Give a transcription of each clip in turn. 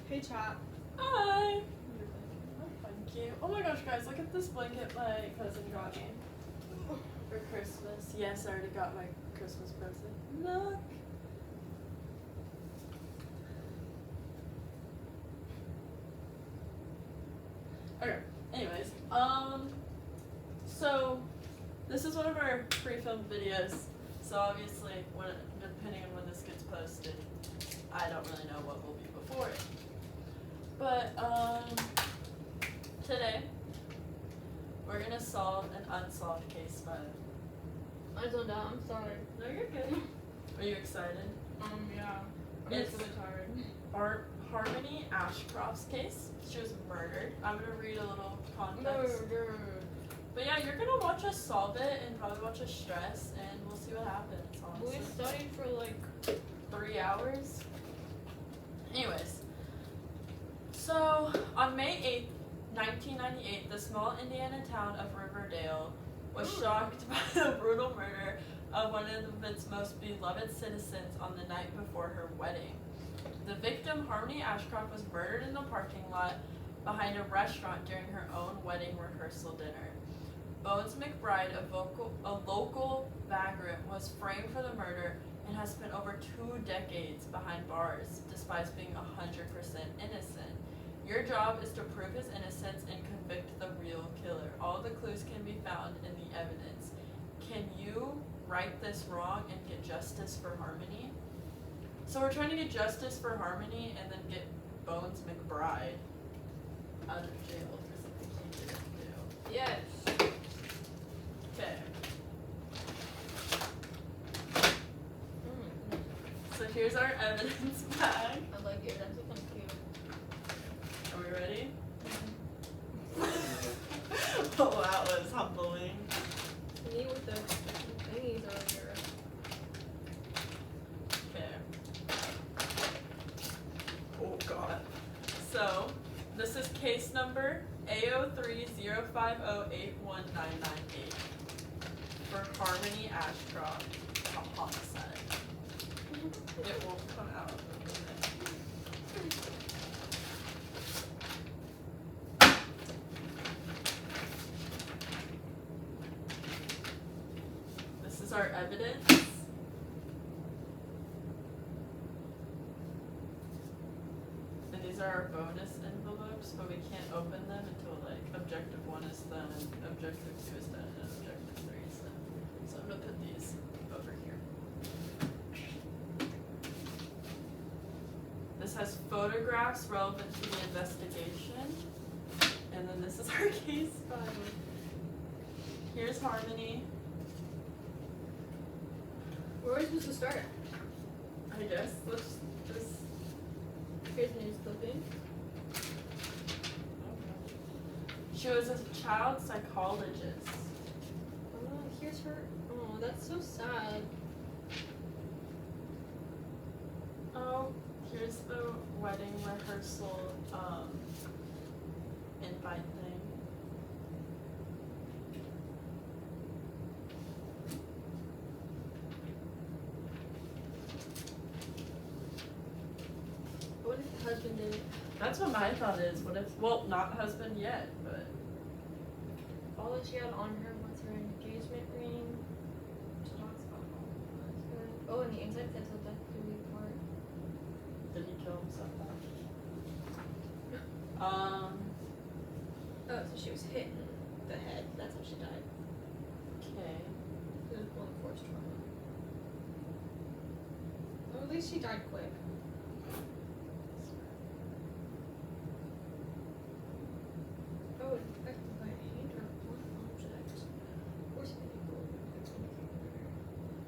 Hey, chat. Hi! Thank you. Oh my gosh, guys, look at this blanket my cousin got me for Christmas. Yes, I already got my Christmas present. Look! Okay, anyways, so this is one of our pre-filmed videos, so obviously, depending on when this gets posted, I don't really know what will be before it. But, today, we're gonna solve an unsolved case file. I zoned out. I'm sorry. No, you're good. Are you excited? Yeah. I'm It's- just really tired. Our Harmony Ashcroft's case. She was murdered. I'm gonna read a little context. But yeah, you're gonna watch us solve it and probably watch us stress, and we'll see what happens, honestly. We studied for like 3 hours. Anyways, so on May 8th, 1998, the small Indiana town of Riverdale was shocked by the brutal murder of one of its most beloved citizens on the night before her wedding. The victim, Harmony Ashcroft, was murdered in the parking lot behind a restaurant during her own wedding rehearsal dinner. Bones McBride, a local vagrant, was framed for the murder and has spent over 2 decades behind bars, despite being 100% innocent. Your job is to prove his innocence and convict the real killer. All the clues can be found in the evidence. Can you right this wrong and get justice for Harmony? So we're trying to get justice for Harmony and then get Bones McBride out of jail for something he didn't do. yes. Okay. So here's our evidence bag. I like it. That's kind of cute. Are we ready? Oh, that was humbling. Me with the thingies earlier. Okay. Oh god. So, this is case number A0305081998 for Harmony Ashcroft, a homicide. It won't come out of the minute. This is our evidence. And these are our bonus envelopes, but we can't open them until like objective 1 is done and objective 2 is done and objective 3 is done. So I'm gonna put these over here. This has photographs relevant to the investigation. And then this is our case file. Here's Harmony. Where are we supposed to start? I guess let's just. Here's news clipping. She was a child psychologist. Oh, here's her. Oh, that's so sad. Oh, here's the wedding rehearsal invite thing. What if the husband did it? That's what my thought is. What if, well, not husband yet, but All that she had on her was her engagement ring. She talks about all the husband. Oh, and the inside says that death do we part. did he kill himself? Oh, so she was hit in the head. That's how she died. Okay. It was blunt force trauma. Well, at least she died quick. Oh, infected by a hand or blunt object. Force medical.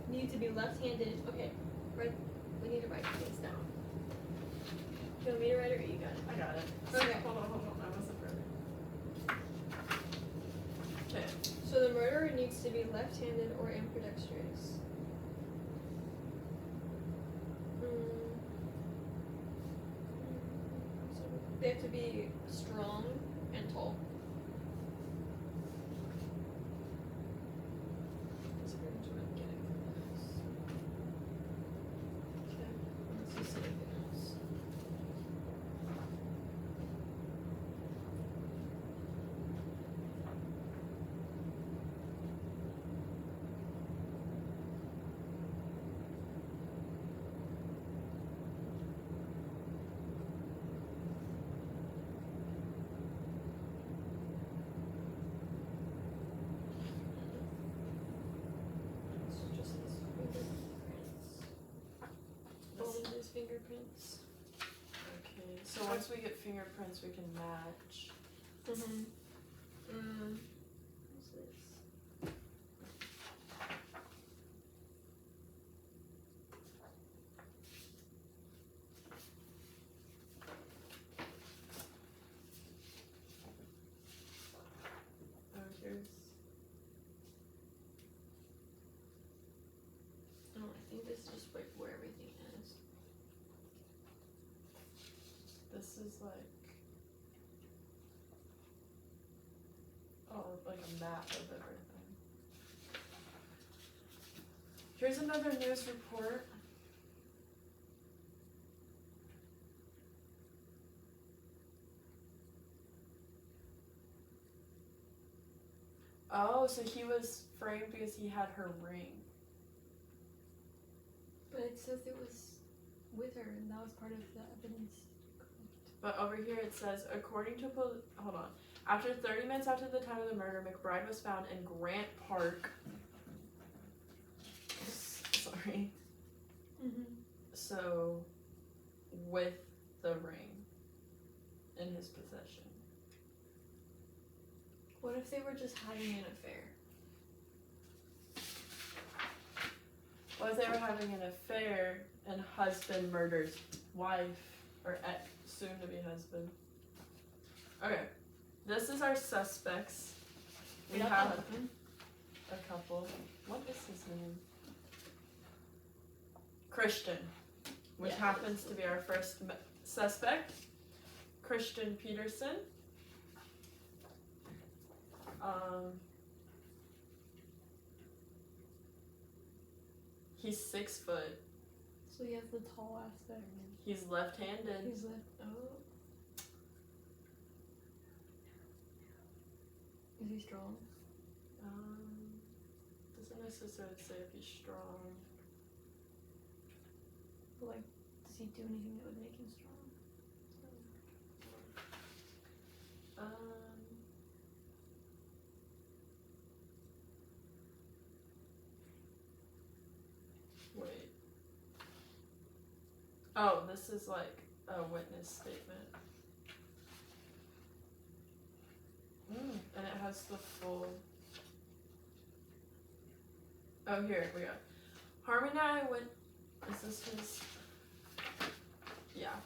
Need to be left-handed. Okay, right. We need to write things down. Do you want me to write it or you got it? I got it. Okay. Hold on. I wasn't ready. Okay. So the murderer needs to be left-handed or ambidextrous. So they have to be strong and tall. That's pretty much what I'm getting from this. Okay, let's just see anything else. fingerprints. Okay, so once we get fingerprints, we can match. Mm-hmm. What's this? Oh, here's. Oh, I think this is just like where everything is. This is like. Oh, like a map of everything. Here's another news report. Oh, so he was framed because he had her ring. But it says it was with her, and that was part of the evidence. But over here it says, according to hold on. After 30 minutes after the time of the murder, McBride was found in Grant Park. Sorry. Mm-hmm. So, with the ring in his possession. What if they were just having an affair? What if they were having an affair and husband murders wife or soon to be husband? Okay, this is our suspects. We have a couple. What is his name? Christian, which happens to be our first suspect. Christian Peterson. He's 6 foot. So he has the tall aspect. He's left-handed. He's left. Oh. Is he strong? Doesn't necessarily say if he's strong. But like, does he do anything that would make him strong? Wait. Oh, this is like a witness statement. And it has the full. Oh, here we go. Harmony and I went. Is this his? Yeah.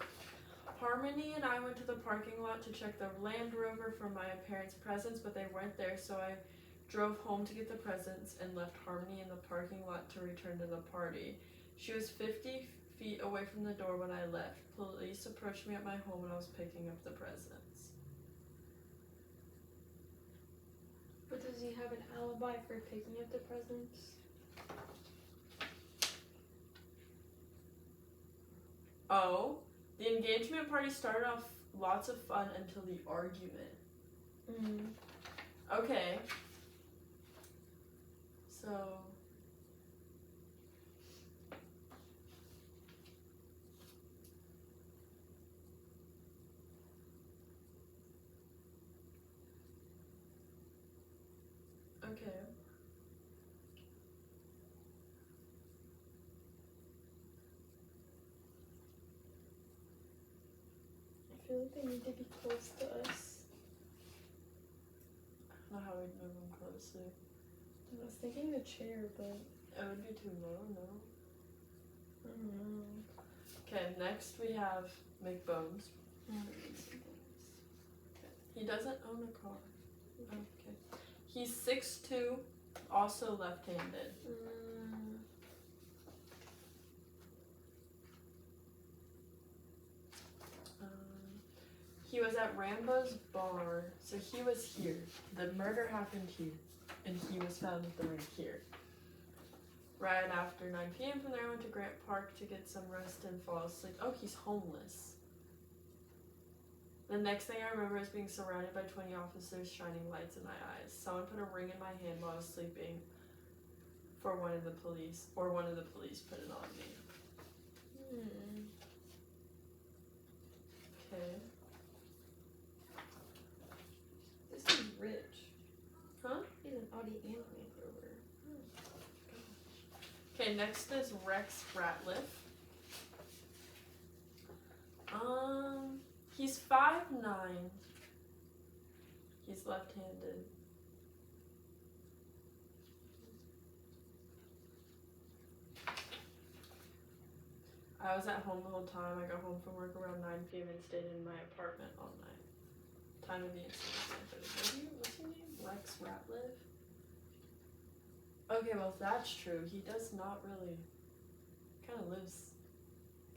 Harmony and I went to the parking lot to check the Land Rover for my parents' presents, but they weren't there, so I drove home to get the presents and left Harmony in the parking lot to return to the party. She was 50 feet away from the door when I left. Police approached me at my home when I was picking up the presents. But does he have an alibi for picking up the presents? Oh, the engagement party started off lots of fun until the argument. Okay. So. Okay. I feel like they need to be close to us. I don't know how we'd move them closely. I was thinking the chair, but It would be too low, no? I don't know. Okay, next we have McBones. He doesn't own a car. Okay. He's 6'2", also left-handed. He was at Rambo's bar, so he was here. The murder happened here, and he was found with the ring here. Right after 9 p.m. from there, I went to Grant Park to get some rest and fall asleep. Oh, he's homeless. The next thing I remember is being surrounded by 20 officers shining lights in my eyes. Someone put a ring in my hand while I was sleeping one of the police put it on me. Okay. This is rich. Huh? He's an Audi and Land Rover. Okay, next is Rex Ratliff. 5'9". He's left-handed. I was at home the whole time. I got home from work around 9 p.m. and stayed in my apartment all night. Time of the incident, 9:30. What's your name? Rex Ratliff? Okay, well, if that's true, he does not really... kind of lives...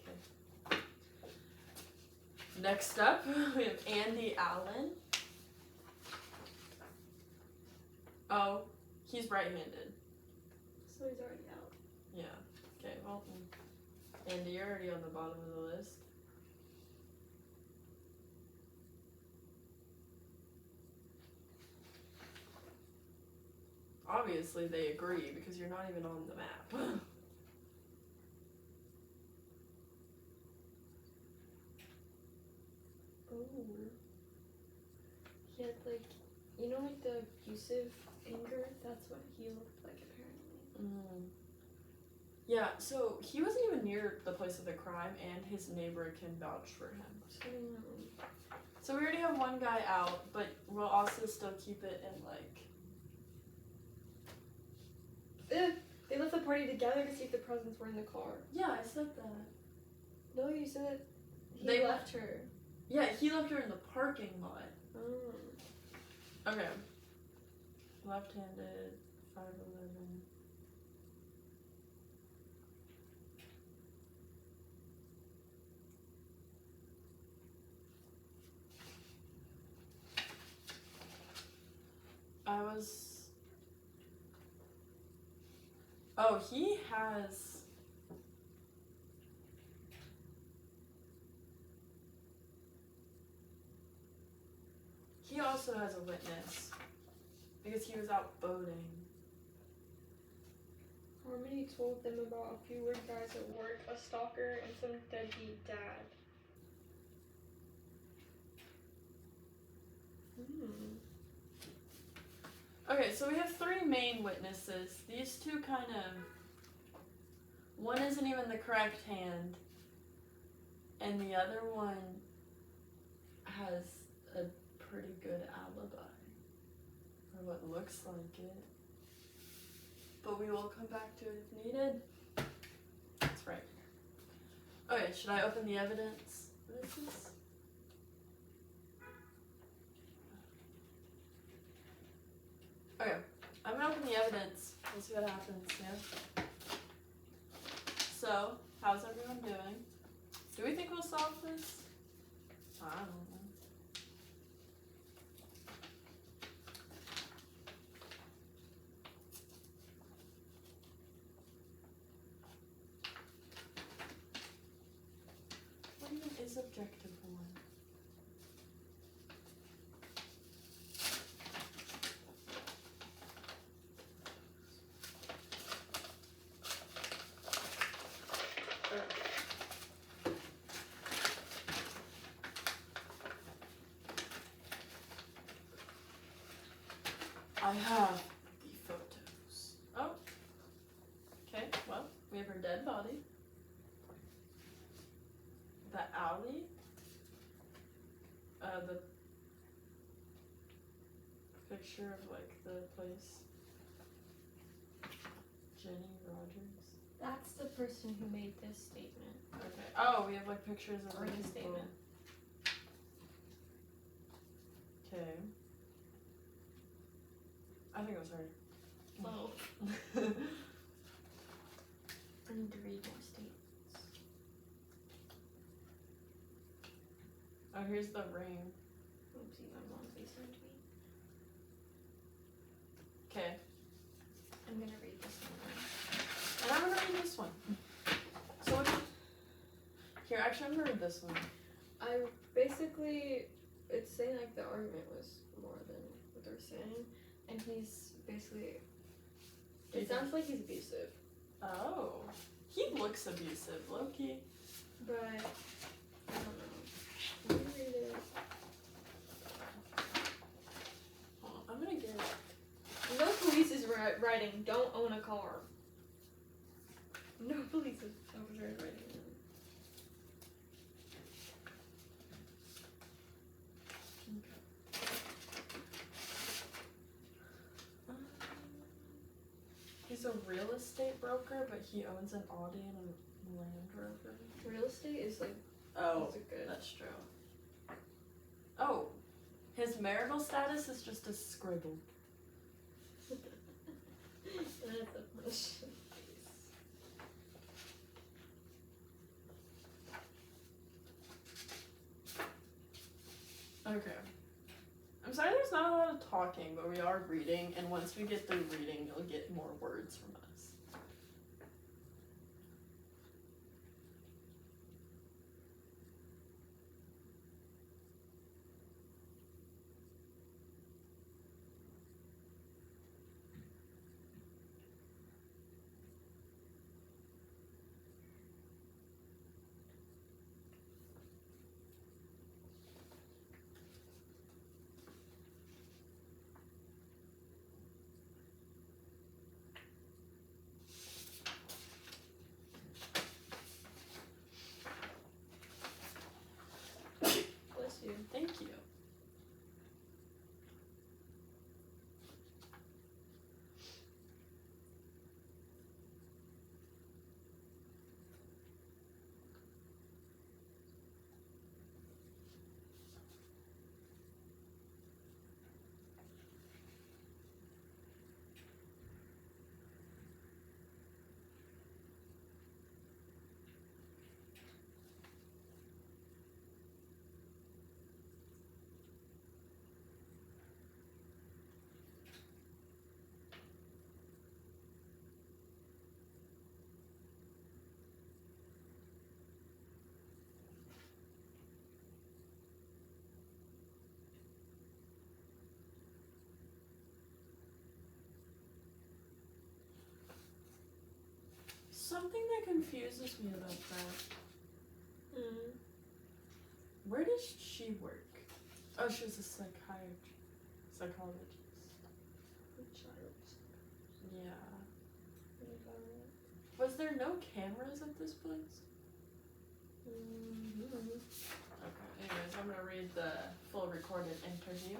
Okay. Next up, we have Andy Allen. Oh, he's right-handed. So he's already out. Yeah. Okay, well, Andy, you're already on the bottom of the list. Obviously, they agree because you're not even on the map. Oh. He had like, you know, like the abusive anger? That's what he looked like apparently. Yeah, so he wasn't even near the place of the crime, and his neighbor can vouch for him. So we already have one guy out, but we'll also still keep it in like... They left the party together to see if the presents were in the car. Yeah, I said that. No, you said he They left her. Yeah, he left her in the parking lot. Oh. Okay. Left-handed, 5'11". Oh, he has... He also has a witness. Because he was out boating. Harmony told them about a few weird guys at work, a stalker, and some deadbeat dad. Okay, so we have 3 main witnesses. These 2 kind of... One isn't even the correct hand. And the other one has a pretty good alibi. Or what looks like it. But we will come back to it if needed. That's right. Okay, should I open the evidence? This is... Okay, I'm gonna open the evidence. We'll see what happens, yeah? So, how's everyone doing? Do we think we'll solve this? I don't know. What even is objective 1? I have the photos. Oh. Okay, well, we have her dead body. The alley. The picture of like the place. Jenny Rogers. That's the person who made this statement. Okay. Oh, we have like pictures of Or the the people. statement. Okay. I think it was her. Oh. I need to read more statements. Oh, here's the ring. Oopsie, my mom facing to me. Okay. I'm gonna read this one. And I'm gonna read this one. So what here, actually I'm gonna read this one. I basically, it's saying like the argument was more than what they're saying. And he's basically, it sounds like he's abusive. Oh. He looks abusive, low-key. But, I don't know. Let me read it. Oh, I'm gonna get... No police is writing, don't own a car. No police officer is writing. a real estate broker, but he owns an Audi and a Land Rover. Real estate is like, Oh, that's a good. that's true. Oh, his marital status is just a scribble. That's a push. Okay. I'm sorry there's not a lot of talking, but we are reading, and once we get through reading, you'll get more words from us. Bless you. Thank you. Something that confuses me about that. Where does she work? Oh, she's a psychologist. Yeah. Was there no cameras at this place? Okay, anyways, I'm gonna read the full recorded interview.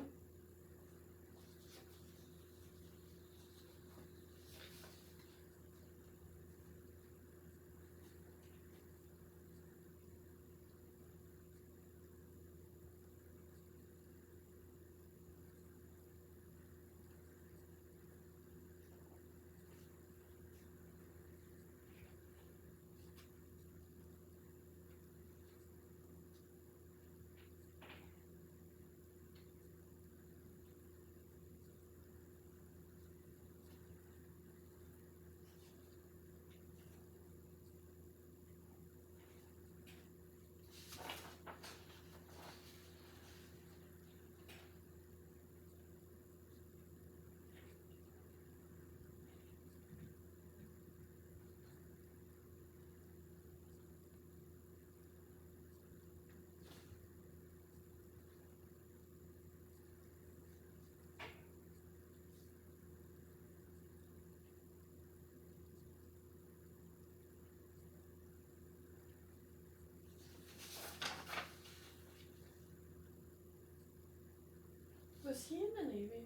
Was he in the Navy?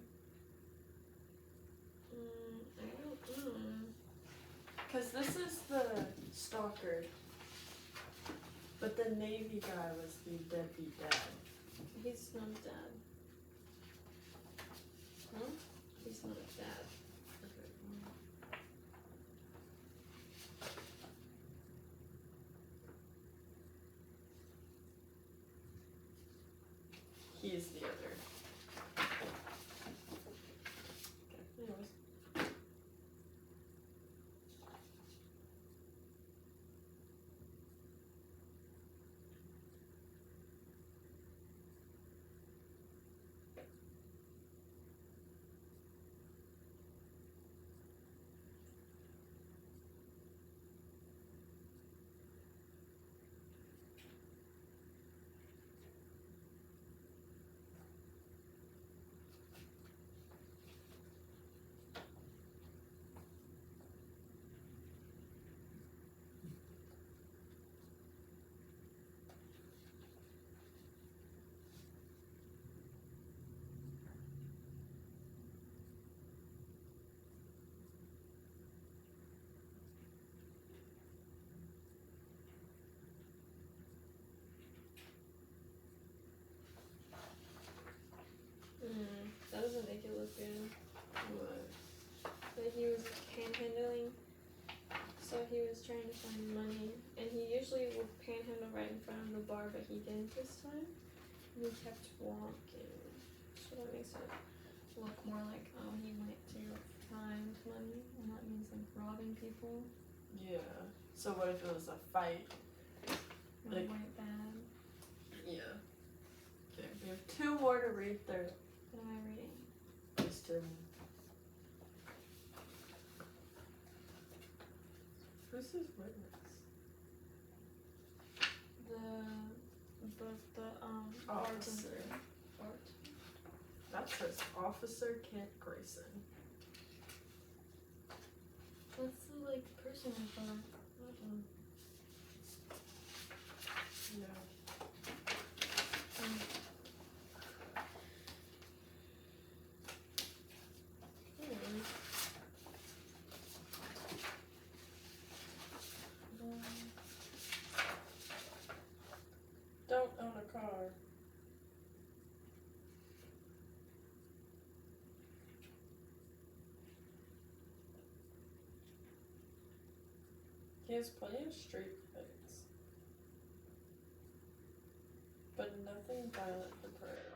I don't know. Because this is the stalker. But the Navy guy was the deadbeat dad. He's not a dad. Hmm? He's not a dad. He's the other. Okay, anyways. stupid. What? That he was panhandling. So he was trying to find money, and he usually would panhandle right in front of the bar, but he didn't this time. And he kept walking, so that makes it look more like he went to find money, and that means like robbing people. Yeah. So what if it was a fight? That Like- went bad. Yeah. Okay, we have 2 more to read through. What am I reading? These 2. Who's his witness? The Officer. Art. That says Officer Kent Grayson. That's the like person I thought. Yeah. Anyways. Don't own a car. He has plenty of street fights, but nothing violent for priorities.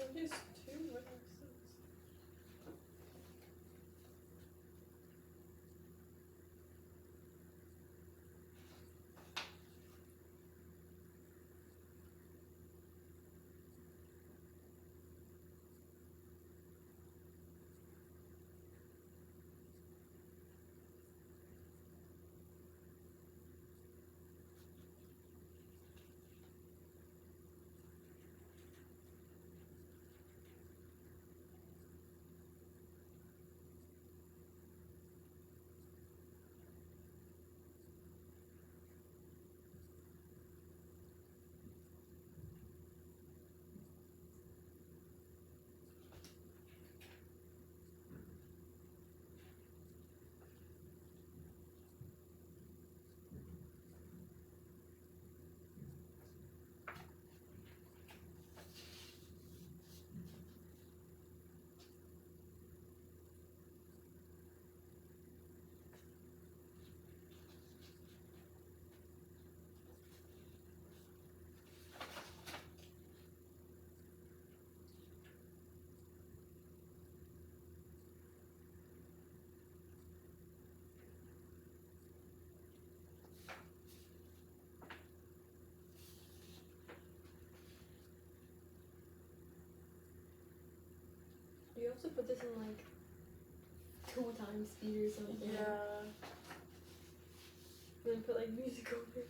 At least 2 witnesses. Do you have to put this in like 2 times speed or something? Yeah. Then put like music over it.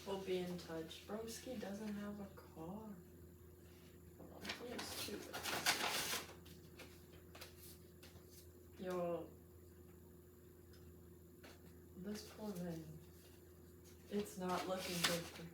We'll be in touch. Broski doesn't have a car. Hold on, he has 2 witnesses. Yo, this poor man. It's not looking good for him.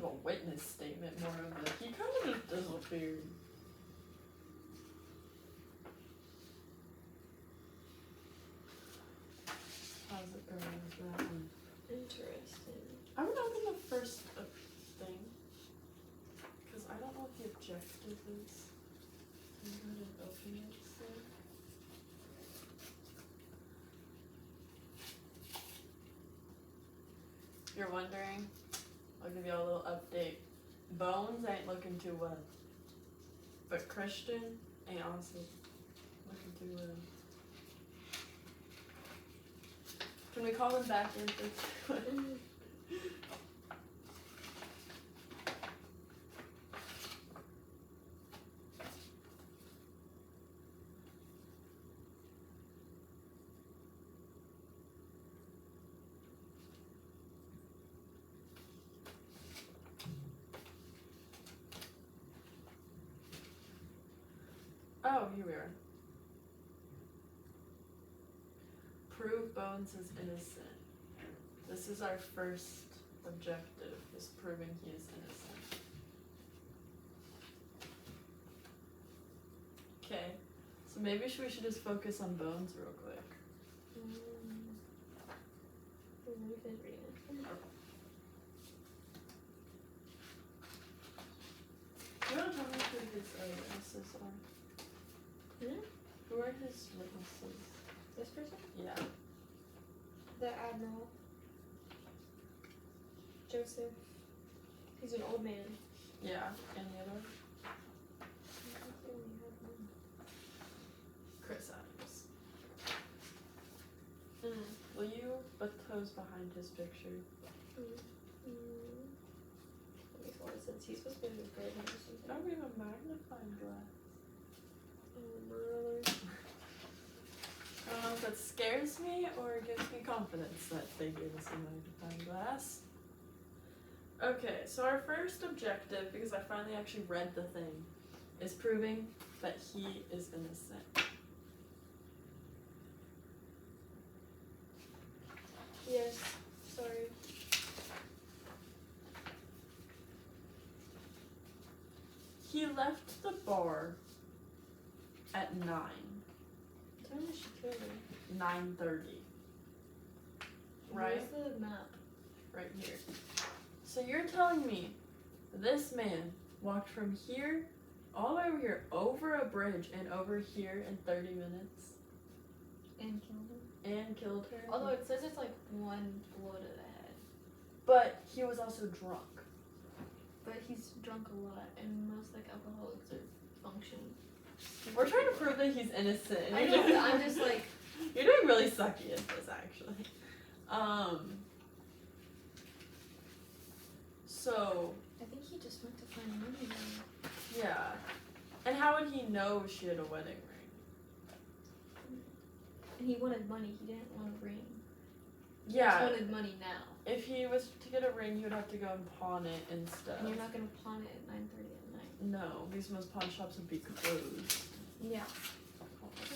a witness statement, more of a he kind of just disappeared. How's it going with that one? Interesting. I would open the first thing, because I don't know what the objective is. I'm going to open it, so. You're wondering? I'll give you a little update. Bones ain't looking too well. But Christian ain't honestly looking too well. Can we call him back in for Oh, here we are. Prove Bones is innocent. This is our first objective, is proving he is innocent. Okay, so maybe we should just focus on Bones real quick. Let me finish reading it. You want to tell me who his witnesses are? Who are his witnesses? This person? Yeah. The Admiral. Joseph. He's an old man. Yeah, and the other? I think they only have one. Chris Adams. Will you put those behind his picture? That makes a lot of sense. He's supposed to be in good or something. Oh, we have a magnifying glass. Oh, brother. I don't know if that scares me or gives me confidence that they gave us a magnifying glass. Okay, so our first objective, because I finally actually read the thing, is proving that he is innocent. Yes. Sorry. He left the bar at 9. What time did she kill him? 9:30. Right? Where's the map? Right here. So you're telling me this man walked from here all the way over here, over a bridge, and over here in 30 minutes? And killed him? And killed her? Although it says it's like one blow to the head. But he was also drunk. But he's drunk a lot, and most like alcoholics are functioning. We're trying to prove that he's innocent. and I you're know, doing- but I'm just like, You're doing really sucky at this, actually. So, I think he just went to find money now. yeah. And how would he know she had a wedding ring? And he wanted money, he didn't want a ring. He Yeah. just wanted money now. If he was to get a ring, he would have to go and pawn it and stuff. And you're not gonna pawn it at 9:30 at night. No, because most pawn shops would be closed. Yeah.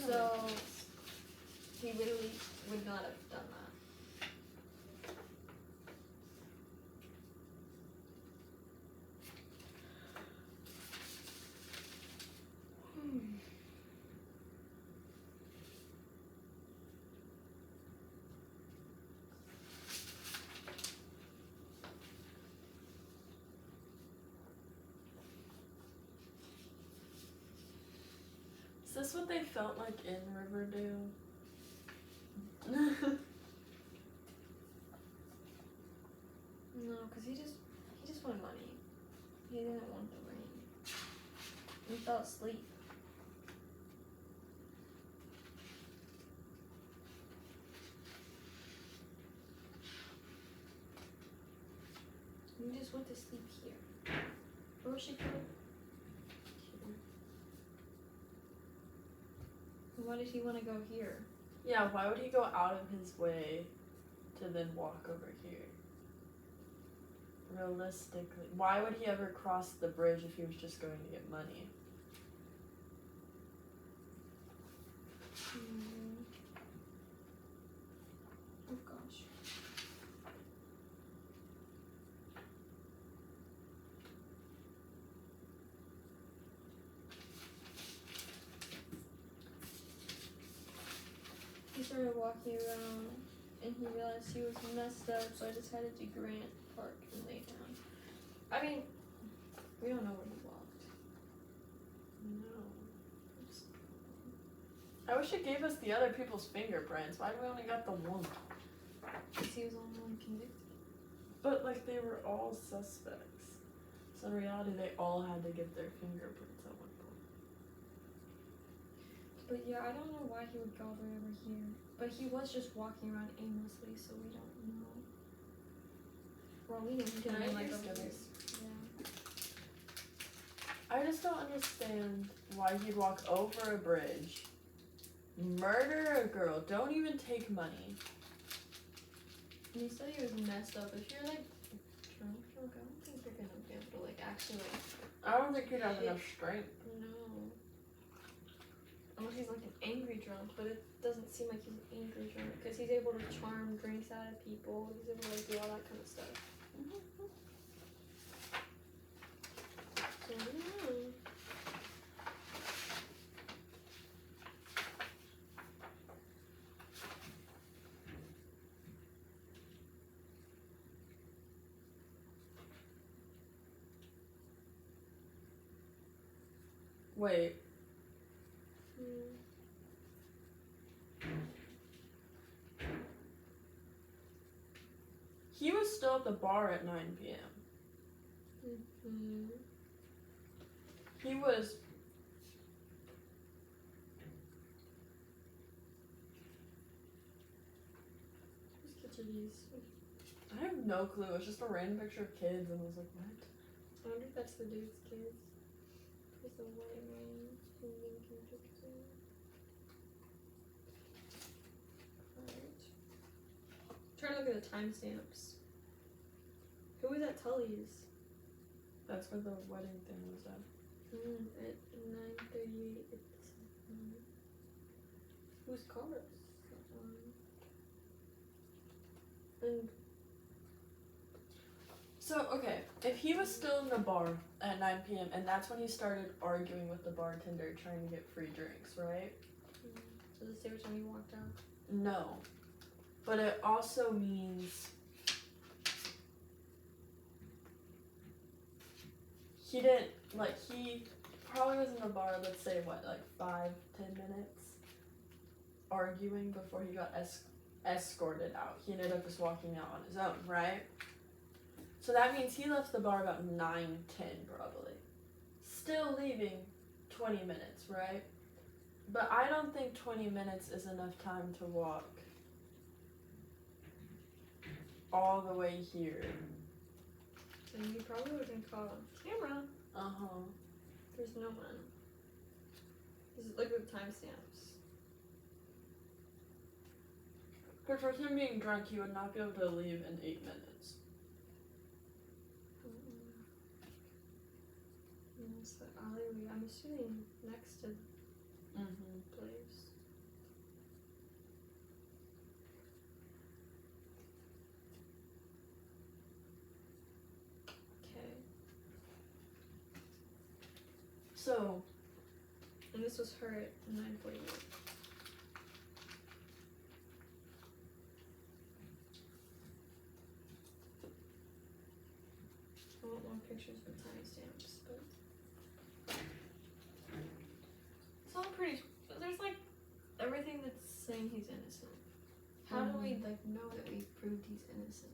So he literally would not have done that. Is this what they felt like in Riverdale? No, because he just wanted money. He didn't want the ring. He fell asleep. He just went to sleep here. Where was she killed? Here. Why did he want to go here? Yeah, why would he go out of his way to then walk over here? Realistically, why would he ever cross the bridge if he was just going to get money? Oh gosh. started walking around and he realized he was messed up, so I decided to Grant Park and lay down. I mean, we don't know where he walked. No. I wish it gave us the other people's fingerprints. Why do we only got the one? Because he was the only one convicted. But like they were all suspects. So in reality they all had to give their fingerprints at one point. But yeah, I don't know why he would go all the way over here. But he was just walking around aimlessly, so we don't know. Well, we know he Can didn't I like use over this? Yeah. I just don't understand why he'd walk over a bridge, murder a girl, don't even take money. And he said he was messed up. If you're like drunk, I don't think you're gonna be able to like actually like. I don't think he'd have enough strength. No. Unless he's like an angry drunk, but it doesn't seem like he's an angry drunk because he's able to charm drinks out of people. He's able to like do all that kind of stuff. So I don't know. Wait. He was still at the bar at 9 p.m. Mm-hmm. He was. Whose kids are these? I have no clue. It's just a random picture of kids, and I was like, what? I wonder if that's the dude's kids. There's the white man who Lincoln took to. Alright. Trying to look at the timestamps. Who was at Tully's? That's where the wedding thing was at. At 9:38. Whose car is that one? And So, okay, if he was still in the bar at 9 p.m. and that's when he started arguing with the bartender trying to get free drinks, right? so the same time he walked out. No. But it also means he didn't, like, he probably was in the bar, let's say, what, like 5-10 minutes arguing before he got escorted out. He ended up just walking out on his own, right? So that means he left the bar about 9-10 probably. Still leaving 20 minutes, right? But I don't think 20 minutes is enough time to walk all the way here. And he probably would have been caught on camera. Uh-huh. There's no one. Look at the timestamps. Because with him being drunk, he would not be able to leave in 8 minutes. It's the alleyway. I'm assuming next to the Mm-hmm. place. Okay. So, And this was her at 9:48. I want more pictures with timestamps, but it's all pretty. There's like everything that's saying he's innocent. How do we like know that we proved he's innocent?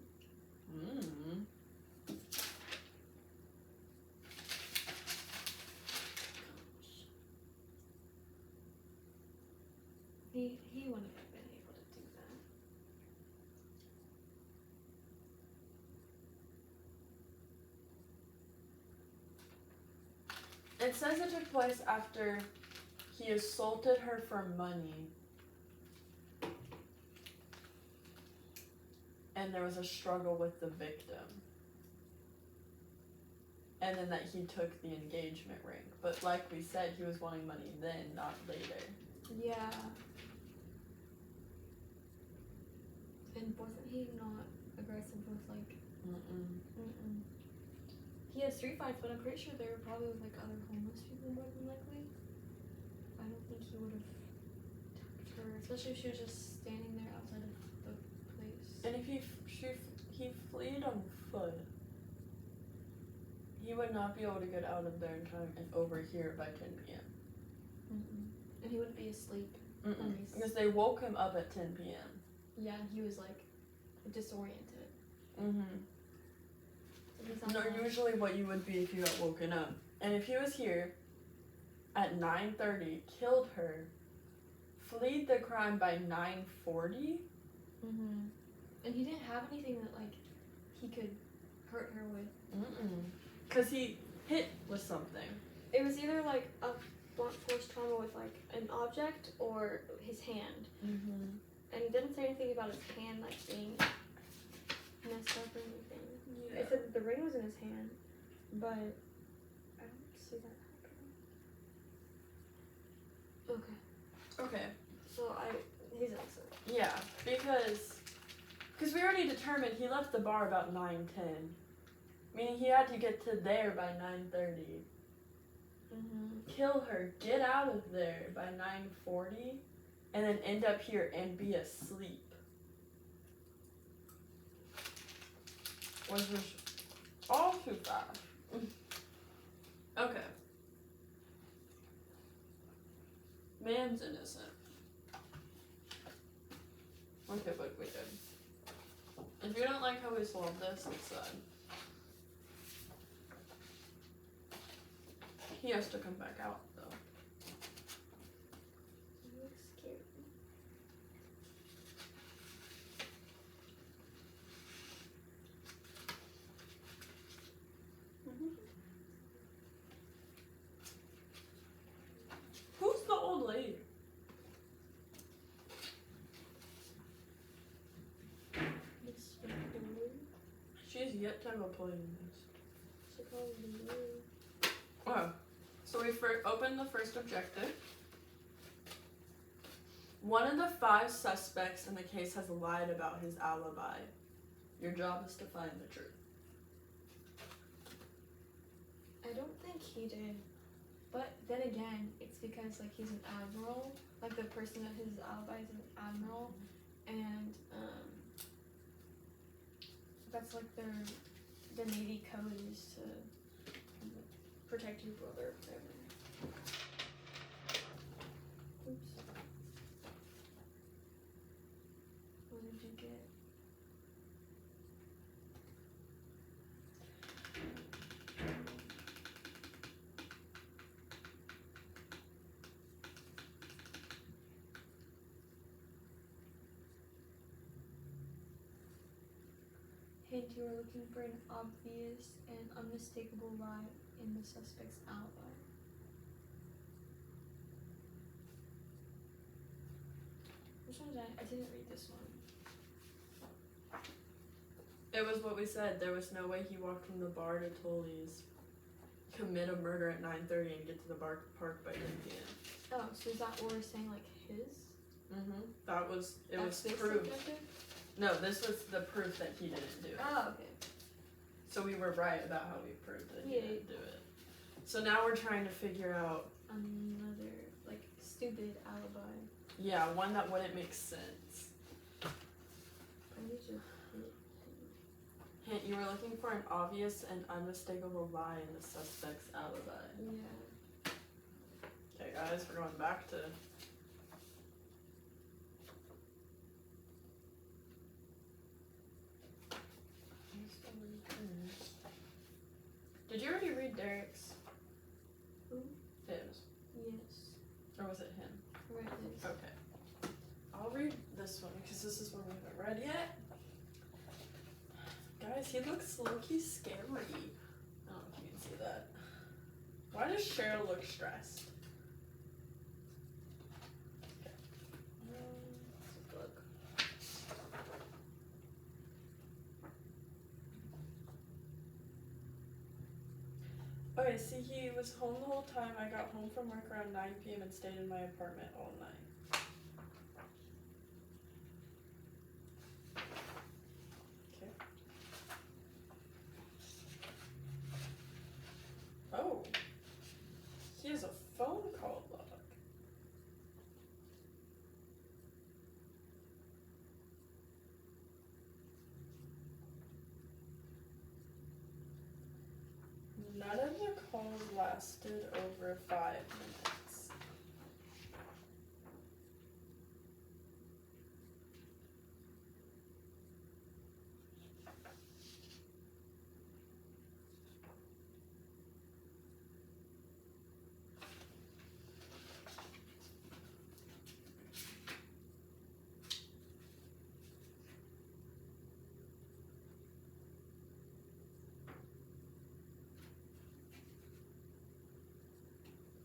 He wouldn't have been able to do that. It says it took place after he assaulted her for money. And there was a struggle with the victim. And then that he took the engagement ring. But like we said, he was wanting money then, not later. Yeah. And wasn't he not aggressive with like? He has street fights, but I'm pretty sure they were probably with like other homeless people more than likely. I don't think he would have attacked her, especially if she was just standing there outside of the place. And if he fled on foot, he would not be able to get out of there in time and over here by 10 p.m. And he wouldn't be asleep. Because they woke him up at 10 p.m. Yeah, and he was like disoriented. No, usually what you would be if you got woken up. And if he was here at 9:30, killed her, fled the crime by 9:40. And he didn't have anything that like he could hurt her with. Because he hit with something. It was either like a blunt force trauma with like an object or his hand. And he didn't say anything about his hand like being messed up or anything. Yeah. It said that the ring was in his hand, but I don't see that happening. Okay. So he's innocent. Yeah, because we already determined he left the bar about 9:10, meaning he had to get to there by 9:30. Kill her, get out of there by 9:40, and then end up here and be asleep. Was just all too fast. Okay. Man's innocent. Okay, but we did. If you don't like how we solved this, it's sad. He has to come back out, though. He looks scared. Who's the old lady? She's yet to have a play in this. She probably knew. Oh, so we opened the first objective. One of the 5 suspects in the case has lied about his alibi. Your job is to find the truth. I don't think he did. But then again, it's because like he's an admiral. Like the person that his alibi is an admiral. And that's like the Navy code is to protect your brother forever. Oops. What did you get? Hint, you are looking for an obvious and unmistakable lie in the suspect's alibi. Which one did I didn't read this one. It was what we said. There was no way he walked from the bar to Tully's, commit a murder at 9:30, and get to the park by 10 p.m. Oh, so is that what we're saying, like his? That was, it That's was this proof. objective? No, this was the proof that he didn't do it. Oh, okay. So we were right about how we proved that he Yeah. didn't do it. So now we're trying to figure out, Another, like, stupid alibi. yeah, one that wouldn't make sense. I need to hit him. Hint, you were looking for an obvious and unmistakable lie in the suspect's alibi. Yeah. Okay, guys, we're going back to... Did you already read Derek's? Who? His. Yes. Or was it him? Right, his. Okay. I'll read this one because this is one we haven't read yet. Guys, he looks low-key scary. I don't know if you can see that. Why does Cheryl look stressed? Okay. Let's look. Okay, see, he was home the whole time. I got home from work around 9 p.m. and stayed in my apartment all night. Okay. Oh. He has a phone call log. lasted over 5 minutes.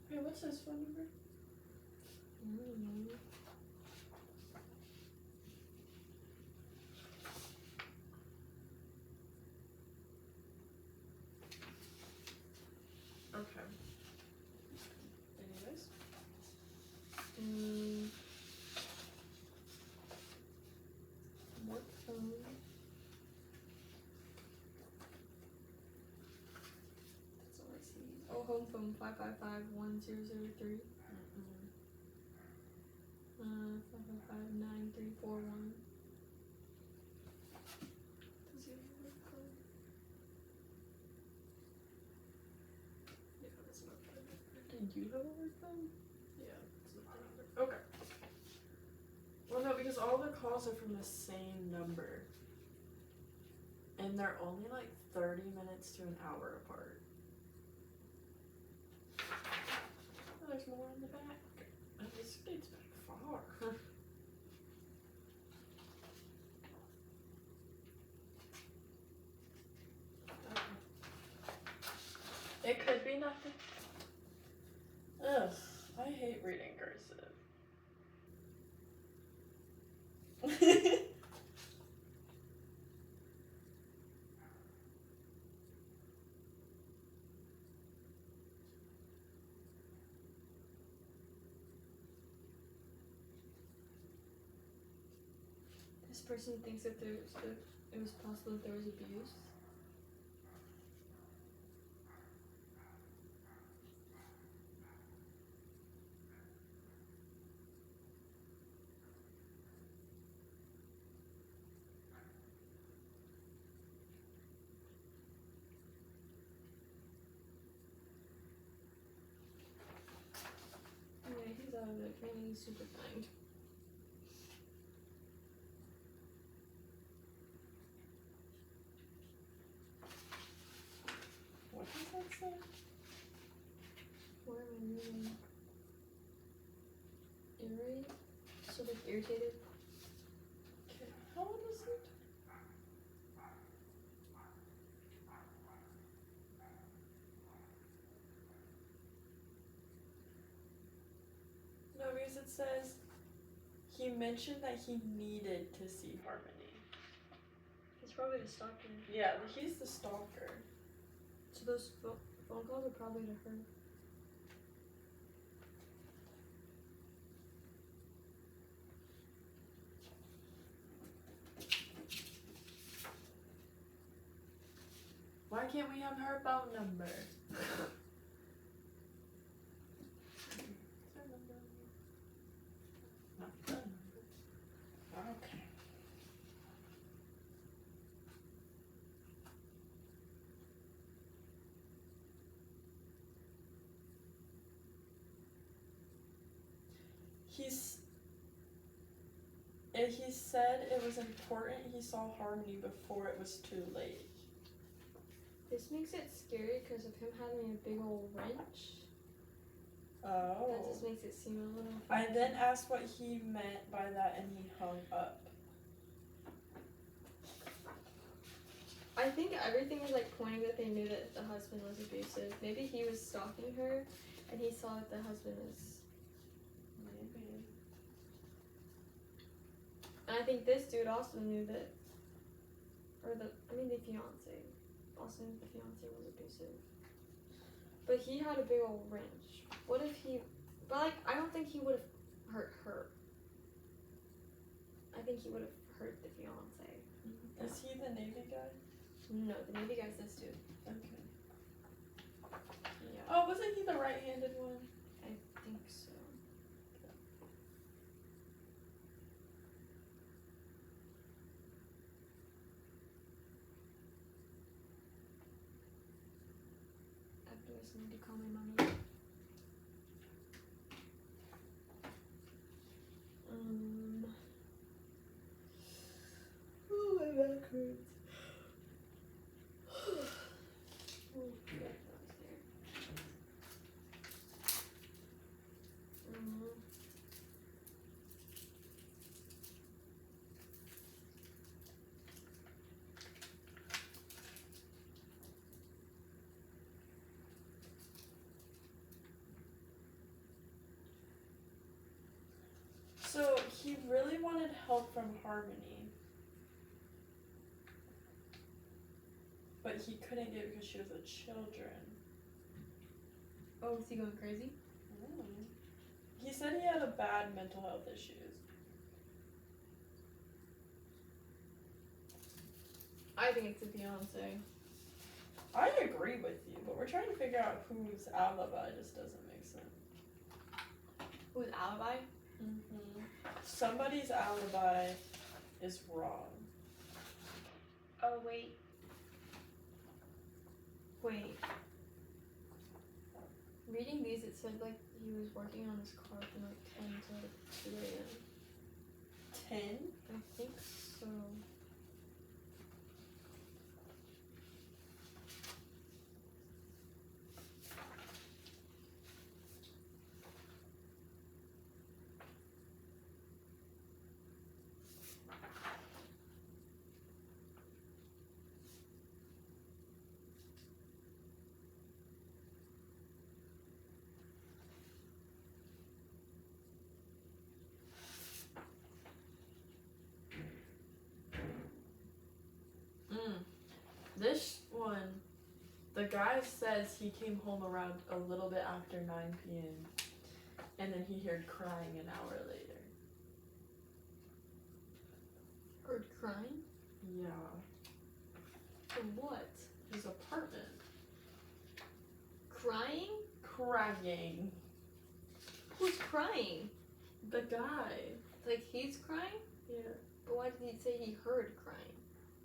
Hey, what's his phone number? Okay. Anyways. What phone? That's all I see. Oh, home phone 555-1003. 555-9341. Does he have a work phone? Yeah, that's not the number. Did you have a work phone? Yeah, that's not the number. Okay. Well, no, because all the calls are from the same number. And they're only like 30 minutes to an hour apart. Oh, there's more in the back. And this dates back far. It could be nothing. Ugh, I hate reading cursive. This person thinks that it was possible that there was abuse. Yeah, he's out of it. Apparently he's super kind. What does that say? Why am I reading? Irate? So like irritated? Okay, how old is it? No, because it says he mentioned that he needed to see Harmony. He's probably the stalker. Yeah, he's the stalker. So those phone calls are probably to her. Why can't we have her phone number? Not the number. Okay. He said it was important he saw Harmony before it was too late. This makes it scary because of him having a big old wrench. Oh. That just makes it seem a little. I then asked what he meant by that and he hung up. I think everything is like pointing that they knew that the husband was abusive. Maybe he was stalking her and he saw that the husband was. Maybe. And I think this dude also knew that. The fiance. Also knew the fiance was abusive. But he had a big old wrench. What if he. But like, I don't think he would have hurt her. I think he would have hurt the fiance. Is he the Navy guy? No, the Navy guy's this dude. Okay. Yeah. Oh, wasn't he the right-handed one? I think so. After just need to call my mommy. Oh, my back hurts. Oh, yeah, that was there. So he really wanted help from Harmony, but he couldn't get it because she was with children. Oh, is he going crazy? He said he had a bad mental health issues. I think it's a Beyonce. I agree with you, but we're trying to figure out whose alibi just doesn't make sense. Whose alibi? Somebody's alibi is wrong. Oh, wait. Wait. Reading these, it said like he was working on his car from like 10 to 2 a.m. 10? I think so. This one, the guy says he came home around a little bit after 9 p.m. and then he heard crying an hour later. Heard crying? Yeah. From what? His apartment. Crying? Crying. Who's crying? The guy. Like he's crying? Yeah. But why did he say he heard crying?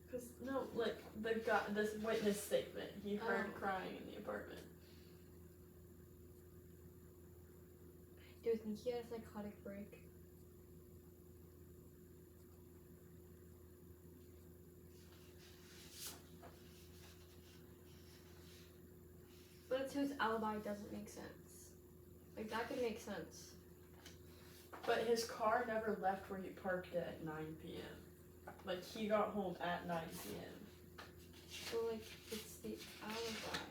Because, no, like, the guy, this witness statement, he heard Oh. crying in the apartment. Do you think he had a psychotic break? But whose alibi doesn't make sense. Like that could make sense. But his car never left where he parked it at 9 p.m. Like, he got home at 9 p.m. So like it's the alibi.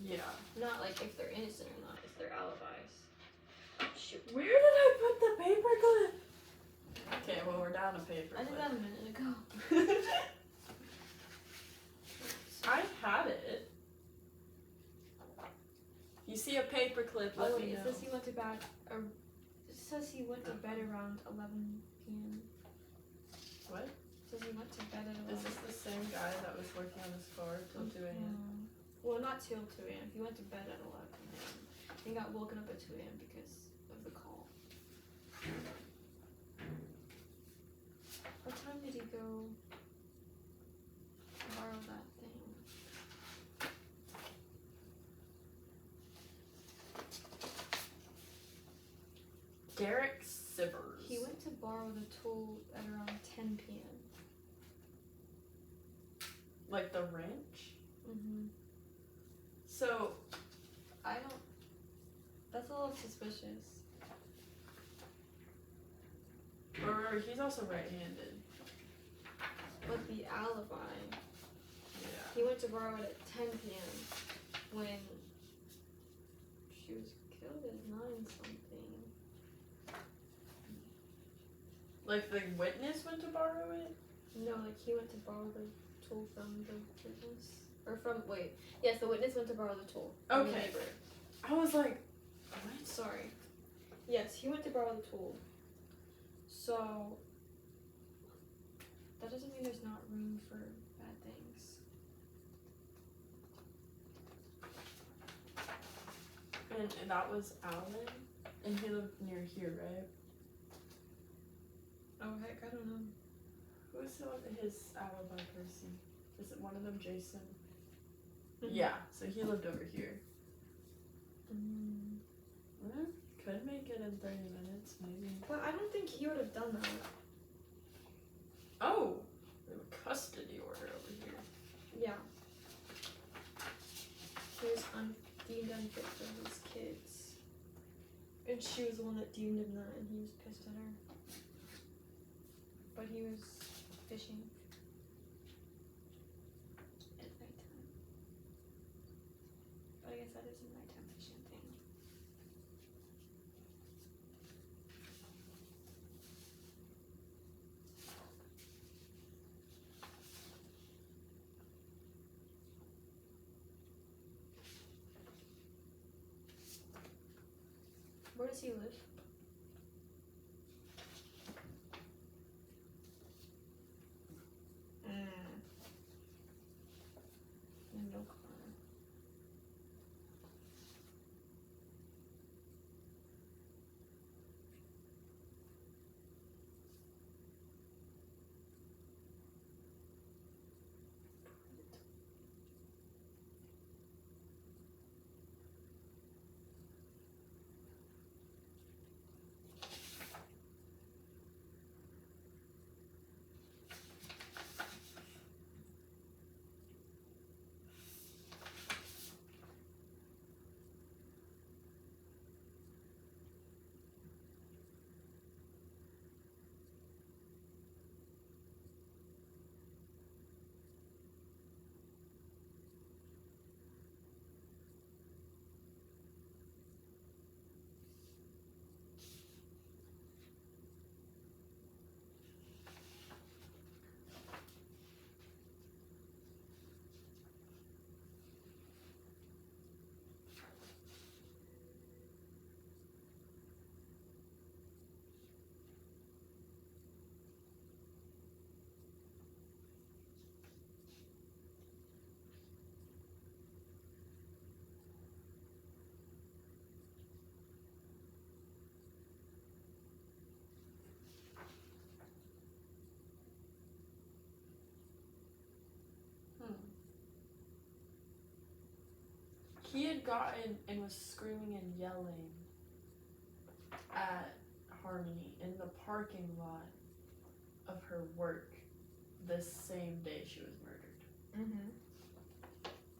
Yeah. Not like if they're innocent or not, it's their alibis. Shoot. Where did I put the paperclip? Okay, well, we're down a paperclip. I did that a minute ago. I had it. You see a paperclip, let Oh me wait, know. it says he went to bed it says he went to bed around 11 p.m. What? It says he went to bed at 11. Is this the same guy that was working on his car till 2 a.m.? Well, not till 2 a.m. He went to bed at 11 a.m. He got woken up at 2 a.m. because of the call. What time did he go borrow that thing? Derek Sivers. He went to borrow the tool at around 10 p.m. Like the wrench? Mm-hmm. So, I don't... That's a little suspicious. or he's also right-handed. But the alibi... Yeah. He went to borrow it at 10 p.m. when she was killed at 9 something. Like the witness went to borrow it? No, like he went to borrow the tool from the witness. Or from, wait. Yes, the witness went to borrow the tool. From the Okay. neighbor. I was like, what? Sorry. Yes, he went to borrow the tool. So, that doesn't mean there's not room for bad things. And that was Alan? And he lived near here, right? Oh, heck, I don't know. Who's his alibi person? Is it one of them, Jason? Mhm. Yeah, so he lived over here. Could make it in 30 minutes, maybe. But I don't think he would have done that. Oh! We have a custody order over here. Yeah. He was deemed unfit for his kids. And she was the one that deemed him that, and he was pissed at her. But he was fishing at nighttime. But I guess that is a nighttime fishing thing. Where does he live? No car. He had gotten and was screaming and yelling at Harmony in the parking lot of her work this same day she was murdered.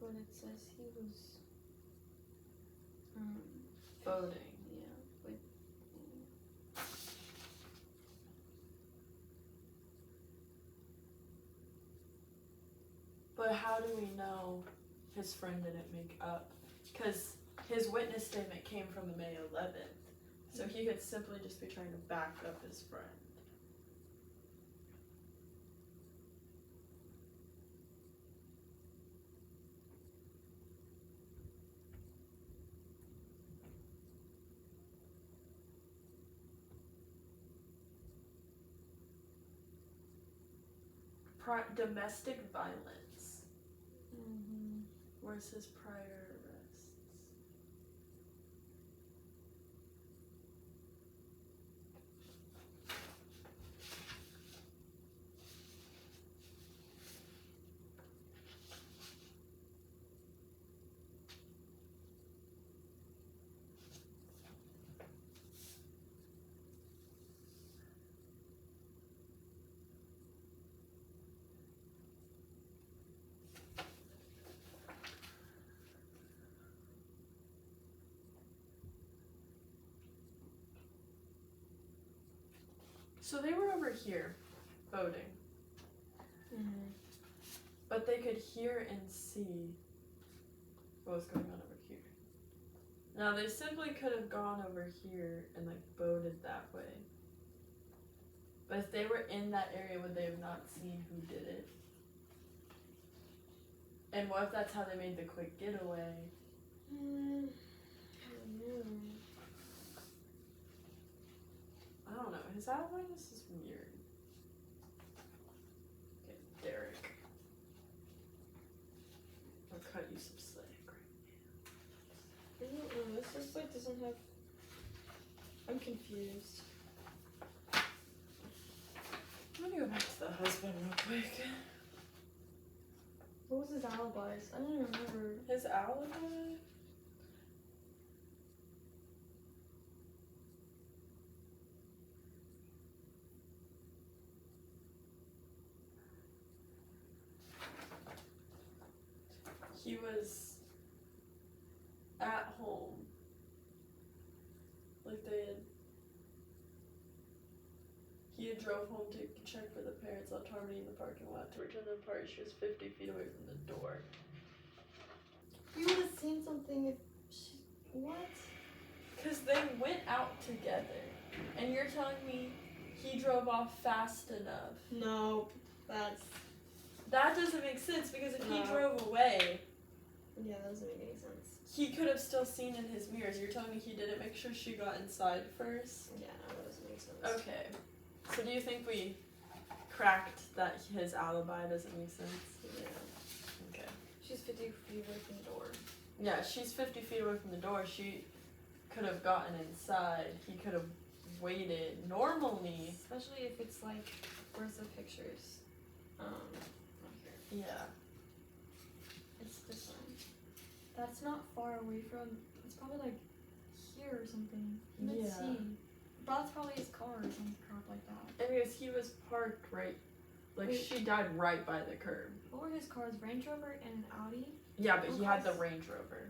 But it says he was Voting. yeah, with But how do we know his friend didn't make up? Because his witness statement came from the May 11th. So he could simply just be trying to back up his friend. Domestic violence. Where's his prior arrests? So they were over here, voting. But they could hear and see what was going on over here. Now they simply could have gone over here and like voted that way. But if they were in that area, would they have not seen who did it? And what if that's how they made the quick getaway? I don't know. I don't know. His eyewitness is weird. Okay, Derek. I'll cut you some slack right I don't know. This just like doesn't have. I'm confused. I'm gonna go back to the husband real quick. What was his alibis? I don't even remember. His alibi? he was at home. Like he had drove home to check for the parents, left Harmony in the parking lot. To return to the party, she was 50 feet away from the door. You would have seen something if she... What? Because they went out together. And you're telling me he drove off fast enough. No, That doesn't make sense, because if he No. drove away, yeah, that doesn't make any sense. he could have still seen in his mirrors. You're telling me he didn't make sure she got inside first? Yeah, no, that doesn't make sense. Okay. So do you think we cracked that his alibi doesn't make sense? Yeah. Okay. She's 50 feet away from the door. Yeah, she's 50 feet away from the door. She could have gotten inside. He could have waited. Normally. Especially if it's like, where's the pictures? Right here. Yeah. It's this one. That's not far away from, it's probably like here or something. Let's Yeah. see. That's probably his car or some crap like that. Anyways, he was parked right, like Wait. she died right by the curb. What were his cars? Range Rover and an Audi? Yeah, but he had the Okay. Range Rover.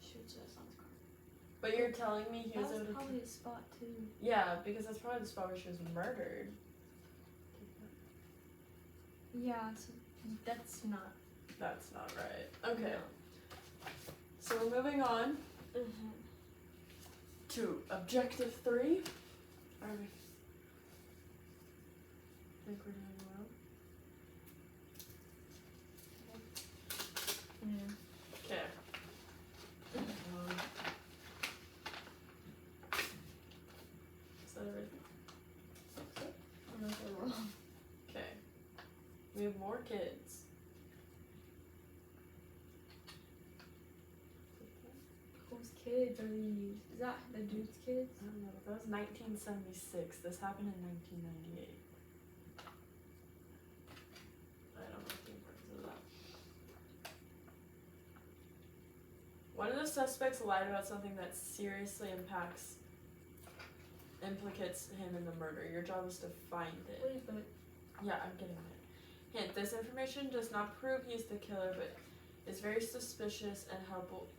Shoot, that's not his car. But you're telling me he That was was able to... probably his spot too. Yeah, because that's probably the spot where she was murdered. Yeah, so that's not. That's not right. Okay, No. so we're moving on to objective 3. Are we... think we're doing well? Yeah. Okay. Is that everything? I don't know if we're wrong. Okay. We have more kids. Whose kids are these? Is that the dude's kids? I don't know. That was 1976. This happened in 1998. I don't know the importance of that. One of the suspects lied about something that seriously implicates him in the murder. Your job is to find it. Wait, but Yeah, I'm getting it. Hint: this information does not prove he's the killer, but is very suspicious and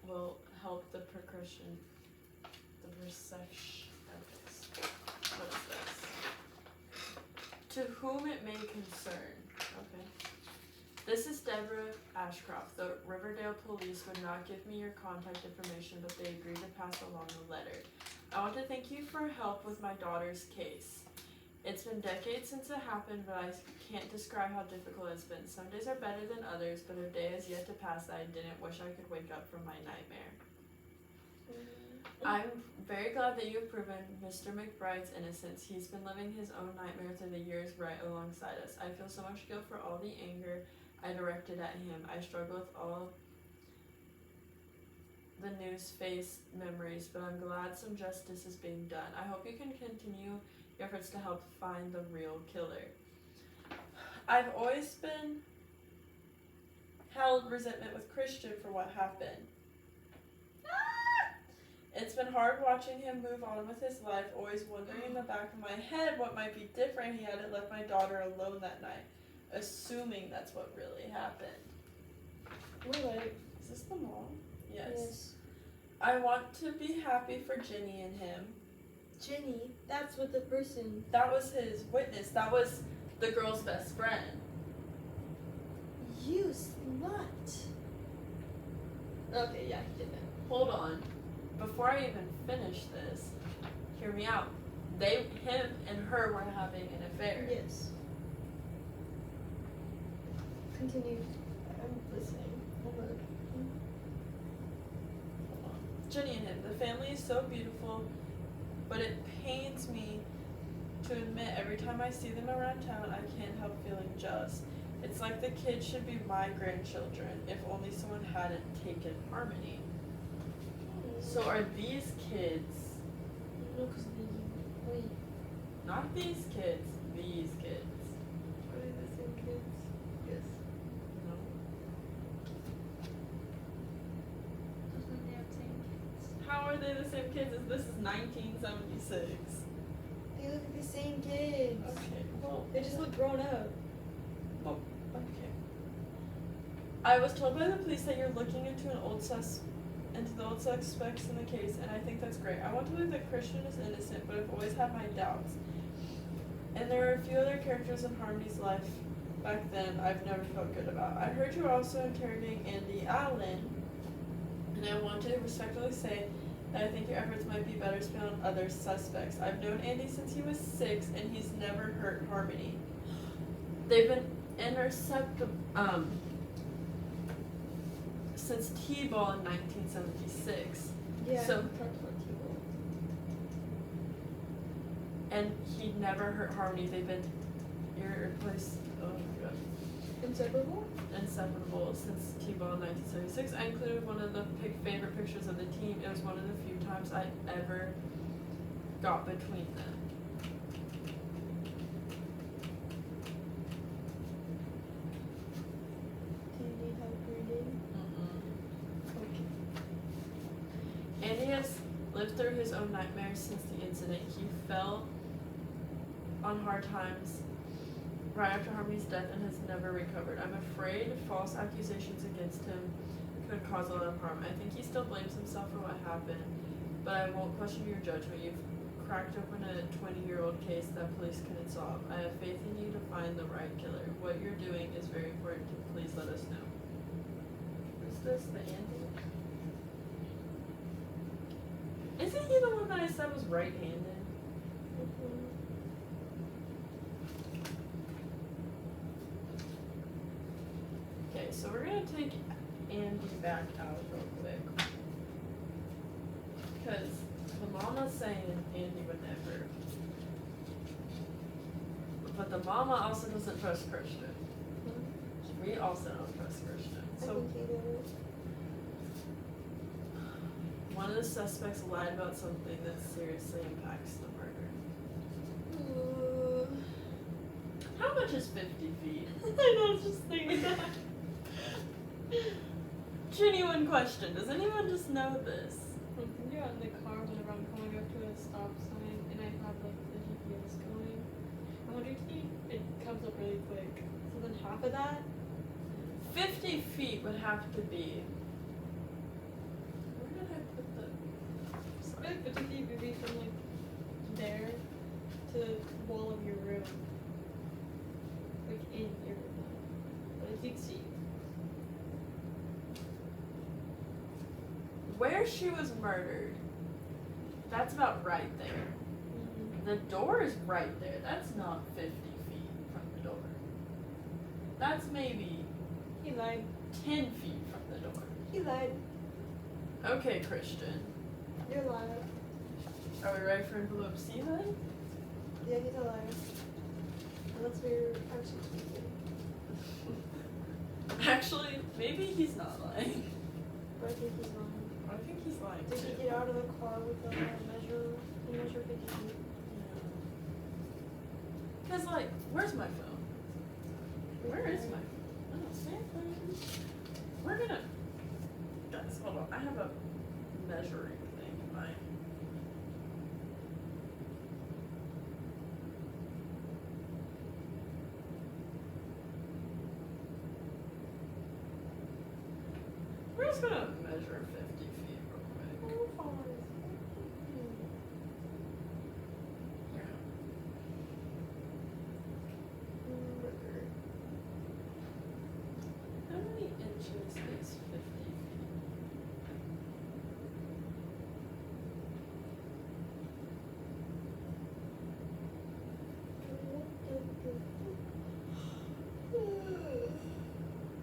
will help the percussion. What is this? To whom it may concern. Okay. This is Deborah Ashcroft. The Riverdale police would not give me your contact information, but they agreed to pass along the letter. I want to thank you for help with my daughter's case. It's been decades since it happened, but I can't describe how difficult it's been. Some days are better than others, but a day has yet to pass that I didn't wish I could wake up from my nightmare. I'm very glad that you have proven Mr. McBride's innocence. He's been living his own nightmare through the years right alongside us. I feel so much guilt for all the anger I directed at him. I struggle with all the news face memories, but I'm glad some justice is being done. I hope you can continue your efforts to help find the real killer. I've always been held resentment with Christian for what happened. It's been hard watching him move on with his life, always wondering in the back of my head what might be different. He hadn't left my daughter alone that night, assuming that's what really happened. wait. Is this the mom? Yes. Yes. I want to be happy for Ginny and him. Jenny, that's what the person. That was his witness. That was the girl's best friend. You slut. Okay, yeah, he did that. Hold on. Before I even finish this, hear me out. Him and her were having an affair. Yes. Continue. I'm listening. Hold on. Jenny and him. The family is so beautiful, but it pains me to admit every time I see them around town, I can't help feeling jealous. It's like the kids should be my grandchildren, if only someone hadn't taken Harmony. So are these kids, No, because wait. not these kids, these kids. Are they the same kids? Yes. No. Doesn't they have the same kids? How are they the same kids as this is 1976? They look like the same kids. Okay, well, They just look grown up. okay. I was told by the police that you're looking into the old suspects in the case, and I think that's great. I want to believe that Christian is innocent, but I've always had my doubts. And there are a few other characters in Harmony's life back then I've never felt good about. I heard you were also interrogating Andy Allen, and I want to respectfully say that I think your efforts might be better spent on other suspects. I've known Andy since he was 6, and he's never hurt Harmony. They've been intercepted since T-ball in 1976. Yeah. So- we talked about T-ball. And he'd never hurt Harmony. They've been irreplaceable. Oh my god. Inseparable? Inseparable since T-ball in 1976. I included one of the favorite pictures of the team. It was one of the few times I ever got between them. Do you need help reading? Okay. Andy has lived through his own nightmares since the incident. He fell on hard times right after Harmony's death and has never recovered. I'm afraid false accusations against him could cause a lot of harm. I think he still blames himself for what happened, but I won't question your judgment. You've cracked open a 20-year-old case that police couldn't solve. I have faith in you to find the right killer. What you're doing is very important. Please let us know. Who's this? The Andy? Isn't he the one that I said was right-handed? Mm-hmm. Okay, so we're gonna take Andy back out real quick. Because the mama's saying Andy would never. But the mama also doesn't trust Christian. We also don't trust Christian. I So think he did it. one of the suspects lied about something that seriously impacts the murder. How much is 50 feet? I was just thinking that. Genuine question. Does anyone just know this? Like, when you're out in the car whenever I'm coming up to a stop sign and I have like the GPS going, I wonder if it comes up really quick. So then half of that, 50 feet would have to be. Where did I put the. I Sorry. feel like 50 feet would be from like there to the wall of your room. Like in your room. But if you'd see. Where she was murdered, that's about right there. Mm-hmm. The door is right there. That's not 50 feet from the door. That's maybe He lied. 10 feet from the door. He lied. Okay, Christian. You're a liar. Are we ready for envelope C then? Yeah, he's a liar. Unless we're actually speaking. Actually, maybe he's not lying. But I think he's lying. I think he's lying Did too. he get out of the car with a measure 50 feet? Because, like, where's my phone? Where is my phone? Oh, Samsung. We're gonna. Guys, hold on. I have a measuring thing in my. We're just gonna measure 50 feet real quick. How far is it? How many inches is 50 feet?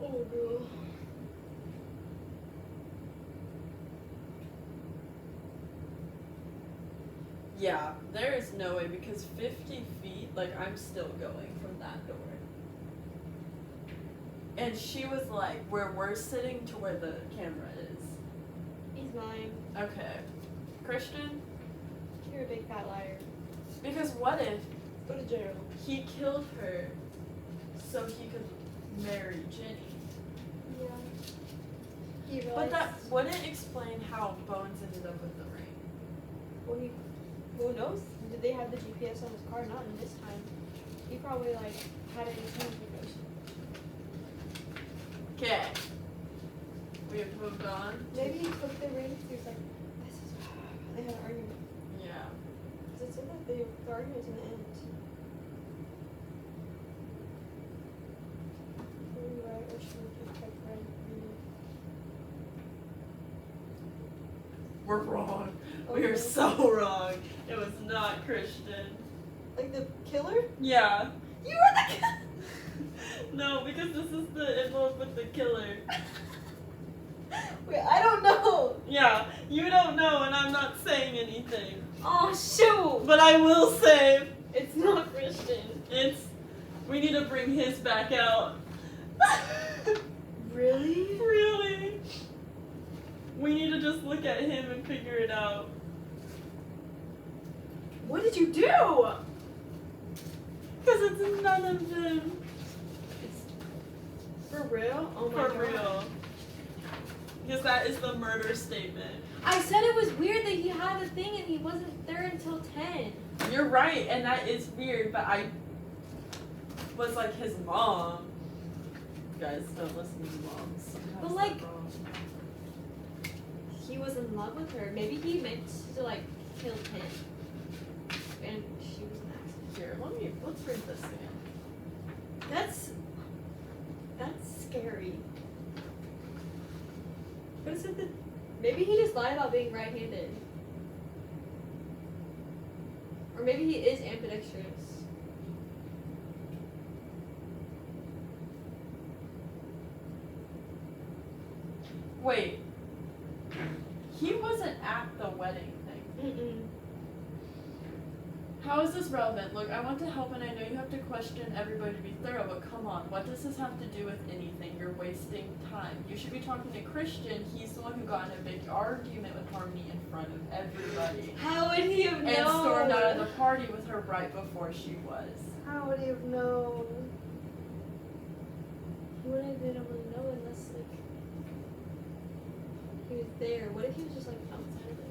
Oh no. Yeah, there is no way because 50 feet, like, I'm still going from that door. And she was like, where we're sitting to where the camera is. He's lying. Okay. Christian? You're a big fat liar. Because what if Go to jail. he killed her so he could marry Jenny? Yeah. He realized. But that wouldn't explain how Bones ended up with the ring. Well, who knows? Did they have the GPS on his car? Not in this time. He probably like had it in his hand. Okay. We have moved on. Maybe he took the ring. He was like, this is. They had an argument. Yeah. Because it said that the argument was gonna end. Are we right or should we keep type right? We're wrong. Oh, We are no. so wrong. It was not Christian. Like the killer? Yeah. You were the killer! No, because this is the envelope with the killer. Wait, I don't know! Yeah, you don't know and I'm not saying anything. Oh, shoot! But I will say, It's not Christian. we need to bring his back out. Really? Really? We need to just look at him and figure it out. What did you do? Because it's none of them. For real? Oh my For god. real. Because that is the murder statement. I said it was weird that he had a thing and he wasn't there until 10. You're right, and that is weird, but I was like his mom. Guys, don't listen to moms. Sometimes But, they're like- wrong. He was in love with her. Maybe he meant to like kill him. And she was an accident. Here, let's read this again. That's scary. But is it that maybe he just lied about being right-handed? Or maybe he is ambidextrous. Wait. He wasn't at the wedding thing. Mm-mm. How is this relevant? Look, I want to help and I know you have to question everybody to be thorough, but come on, what does this have to do with anything? You're wasting time. You should be talking to Christian. He's the one who got in a big argument with Harmony in front of everybody. How would he have known? And stormed out of the party with her right before she was. How would he have known? He wouldn't have been able to know unless like he was there. What if he was just like outside of it?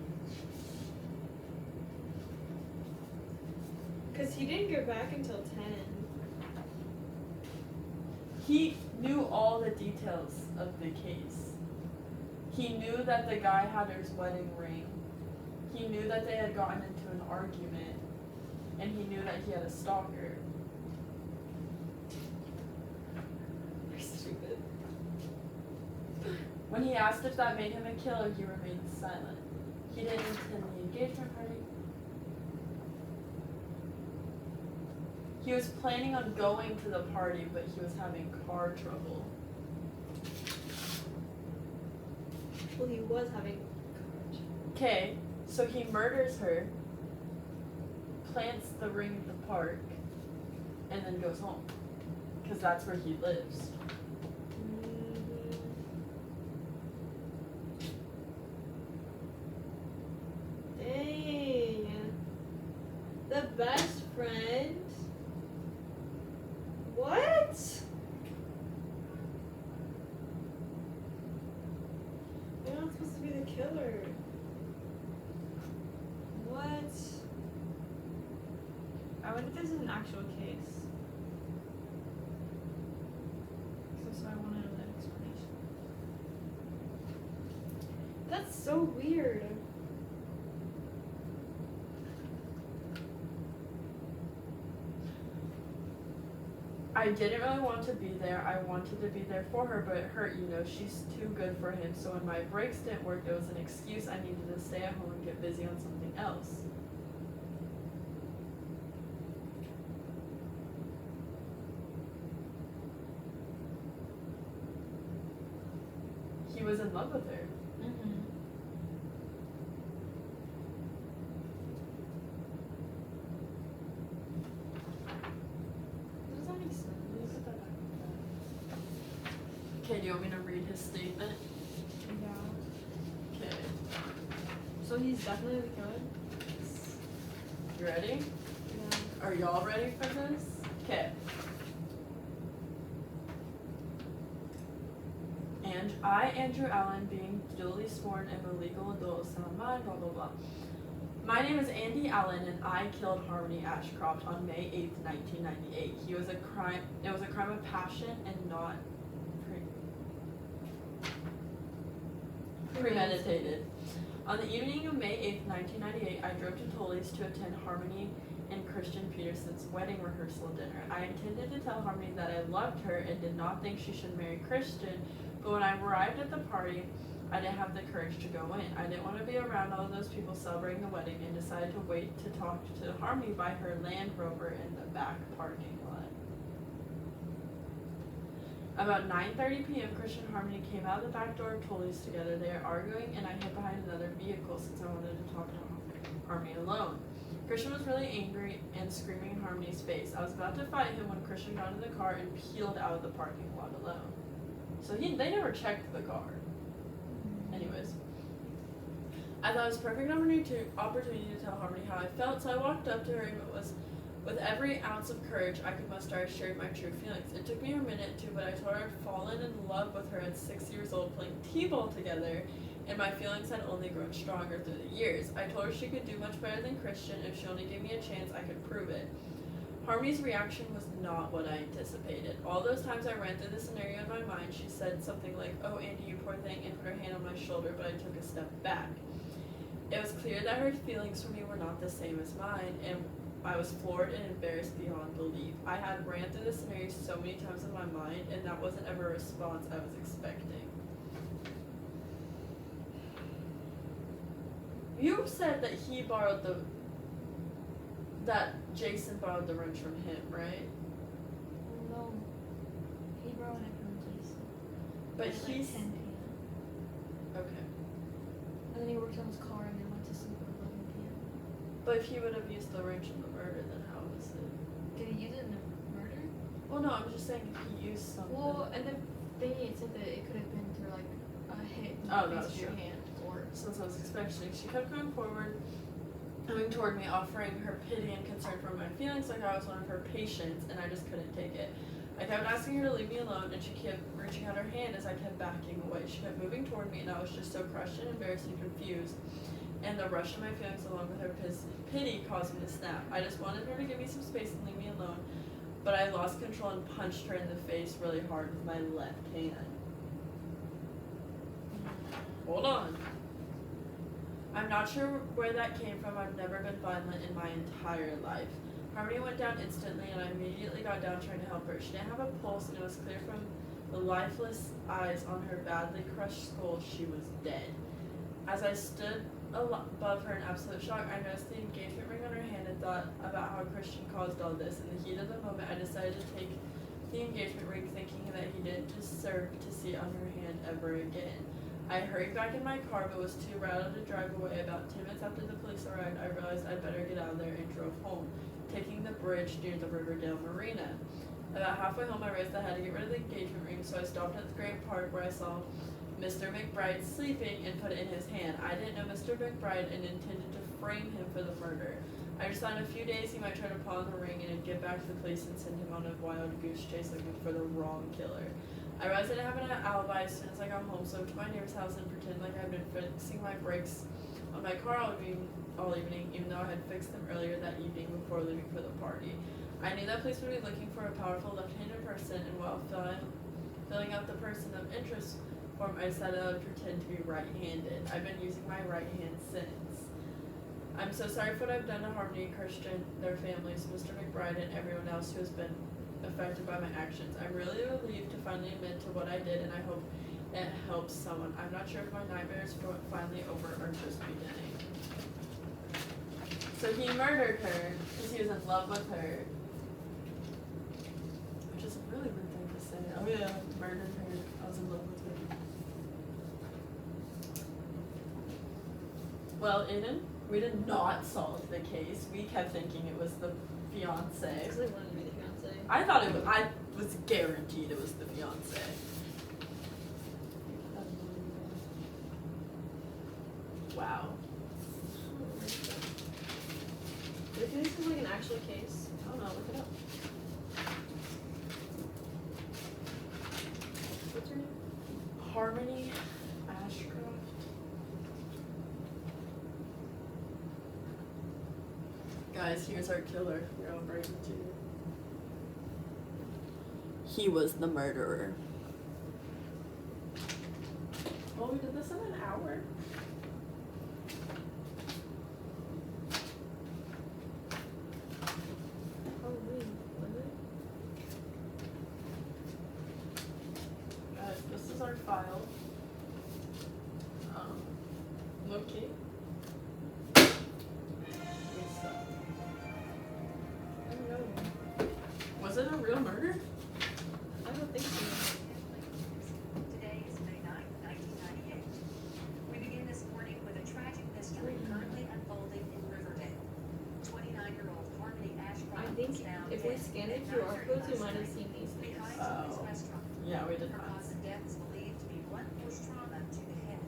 Because he didn't get back until 10. He knew all the details of the case. He knew that the guy had his wedding ring. He knew that they had gotten into an argument. And he knew that he had a stalker. You're stupid. When he asked if that made him a killer, he remained silent. He didn't attend the engagement party. He was planning on going to the party, but he was having car trouble. Well, he was having courage. Okay, so he murders her, plants the ring at the park, and then goes home. Because that's where he lives. Dang. The best friend? What? You're not supposed to be the killer. What? I wonder if this is an actual case. So I want to know that explanation. That's so weird. I didn't really want to be there. I wanted to be there for her, but it hurt, you know. She's too good for him. So when my breaks didn't work, it was an excuse. I needed to stay at home and get busy on something else. He was in love with her. Mm-hmm. Does that make sense? Okay, do you want me to read his statement? Yeah. Okay. So he's definitely the killer? You ready? Yeah. Are y'all ready for this? Okay. And I, Andrew Allen, being duly sworn am a legal adult, son of mine, blah, blah, blah. My name is Andy Allen, and I killed Harmony Ashcroft on May 8th, 1998. It was a crime of passion and not Premeditated. On the evening of May 8th, 1998, I drove to Tully's to attend Harmony and Christian Peterson's wedding rehearsal dinner. I intended to tell Harmony that I loved her and did not think she should marry Christian, but when I arrived at the party, I didn't have the courage to go in. I didn't want to be around all of those people celebrating the wedding and decided to wait to talk to Harmony by her Land Rover in the back parking lot. About 9:30 p.m., Christian and Harmony came out of the back door of Tully's together. They are arguing, and I hid behind another vehicle since I wanted to talk to Harmony alone. Christian was really angry and screaming in Harmony's face. I was about to fight him when Christian got in the car and peeled out of the parking lot alone. So they never checked the car. Anyways, I thought it was a perfect opportunity to tell Harmony how I felt, so I walked up to her and it was with every ounce of courage I could muster. I shared my true feelings. It took me a minute too, but I told her I'd fallen in love with her at 6 years old playing t-ball together, and my feelings had only grown stronger through the years. I told her she could do much better than Christian. If she only gave me a chance, I could prove it. Harmony's reaction was not what I anticipated. All those times I ran through the scenario in my mind, she said something like, "Oh, Andy, you poor thing," and put her hand on my shoulder, but I took a step back. It was clear that her feelings for me were not the same as mine, and I was floored and embarrassed beyond belief. I had ran through the scenario so many times in my mind, and that wasn't ever a response I was expecting. You said that that Jason borrowed the wrench from him, right? No. He borrowed it from Jason. But at like 10 p.m. Okay. And then he worked on his car and then went to sleep at 11 p.m. But if he would have used the wrench in the murder, then how was it? Did he use it in the murder? Well, no, I'm just saying if he used something. Well, and the thing it said that it could have been through like a hit in Oh, the that's base of your true. hand or Since I was expecting, she kept going forward, coming toward me, offering her pity and concern for my feelings like I was one of her patients, and I just couldn't take it. I kept asking her to leave me alone, and she kept reaching out her hand as I kept backing away. She kept moving toward me, and I was just so crushed and embarrassed and confused. And the rush of my feelings along with her pity caused me to snap. I just wanted her to give me some space and leave me alone, but I lost control and punched her in the face really hard with my left hand. Hold on. I'm not sure where that came from. I've never been violent in my entire life. Harmony went down instantly, and I immediately got down trying to help her. She didn't have a pulse, and it was clear from the lifeless eyes on her badly crushed skull she was dead. As I stood above her in absolute shock, I noticed the engagement ring on her hand and thought about how Christian caused all this. In the heat of the moment, I decided to take the engagement ring, thinking that he didn't deserve to see it on her hand ever again. I hurried back in my car, but was too rattled to drive away. About 10 minutes after the police arrived, I realized I'd better get out of there and drove home, taking the bridge near the Riverdale Marina. About halfway home, I realized I had to get rid of the engagement ring, so I stopped at the Grand Park where I saw Mr. McBride sleeping and put it in his hand. I didn't know Mr. McBride and intended to frame him for the murder. I just thought in a few days he might try to pawn the ring and I'd get back to the police and send him on a wild goose chase looking for the wrong killer. I realized I didn't have an alibi as soon as I got home, so I went to my neighbor's house and pretended like I'd been fixing my brakes on my car all evening, even though I had fixed them earlier that evening before leaving for the party. I knew that police would be looking for a powerful left-handed person, and while filling out the person of interest form, I decided I would pretend to be right-handed. I've been using my right hand since. I'm so sorry for what I've done to Harmony and Christian, their families, Mr. McBride, and everyone else who has been affected by my actions. I'm really relieved to finally admit to what I did, and I hope it helps someone. I'm not sure if my nightmares are finally over or just beginning. So he murdered her because he was in love with her. Which is a really weird thing to say. Oh yeah, murdered her. I was in love with her. Well, Aiden, we did not solve the case. We kept thinking it was the fiance. Because they wanted to be the fiance. I thought it was, I was guaranteed it was the fiance. Wow. Do you think this is like an actual case? I don't know, look it up. What's her name? Harmony Ashcroft. Guys, here's our killer. We're all breaking to you. He was the murderer. Oh, we did this in an hour. Halloween, was it? Guys, this is our file. Okay. I don't know. Was it a real murder? I don't think so. Today is May 9th, 1998. We begin this morning with a tragic mystery currently unfolding in Riverdale. 29-year-old Harmony Ashcroft I think is found if we dead scan the at QR 9:30 codes, we last might have night seen these things. behind Oh. Zoe's restaurant. Yeah, we did Her not. cause of death is believed to be blunt force trauma to the head.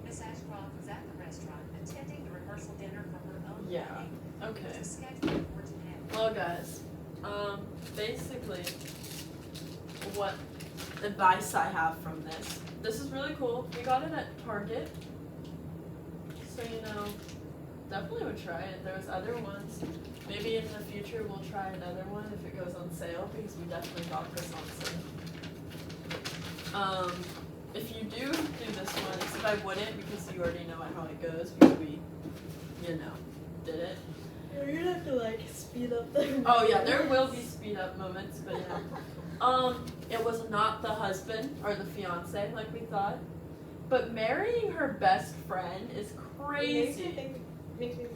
Miss Ashcroft was at the restaurant attending the rehearsal dinner for her own Yeah. wedding, Okay. which was scheduled for today. Well, guys, basically, what advice I have from this is really cool. We got it at Target, so definitely would try it. There's other ones. Maybe in the future we'll try another one if it goes on sale, because we definitely got this on sale. If you do this one, except I wouldn't, because you already know how it goes, because we, did it. You're gonna have to speed up the. Oh yeah, there will be speed up moments, but yeah. It was not the husband or the fiance like we thought, but marrying her best friend is crazy. Makes me think it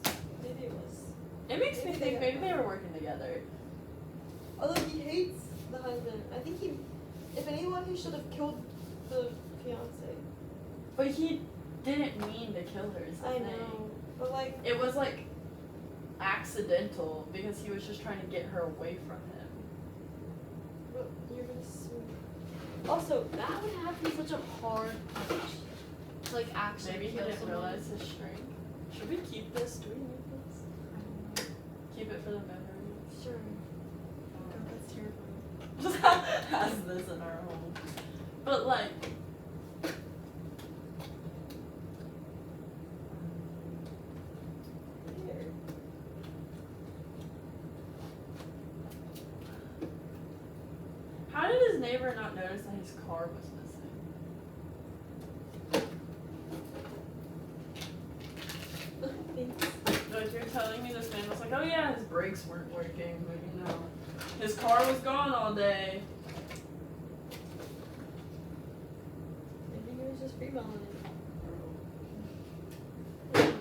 was. Maybe it was. It makes me think maybe they were working together. Although he hates the husband. I think if anyone, he should have killed the fiance. But he didn't mean to kill her, is the I thing. know. But It was accidental, because he was just trying to get her away from him. but you're gonna sue. Also, that would have to be such a hard punch. To actually Maybe he kill didn't someone. realize his strength. Should we keep this? Do we need this? I don't know. Keep it for the memory. Sure. God, that's terrifying. Just has this in our home. But Weird. how did his neighbor not notice that his car was missing? Thanks. Like, you're telling me this man was like, oh yeah, his brakes weren't working, but his car was gone all day. Maybe he was just freeballing it.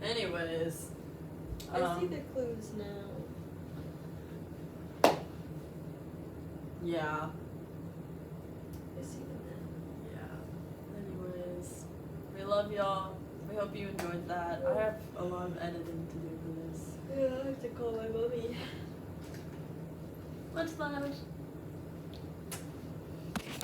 Anyways, I see the clues now. yeah, I see them now. yeah. Anyways, we love y'all. We hope you enjoyed that. I have a lot of editing to do for this. Yeah, I have to call my mommy. Much love.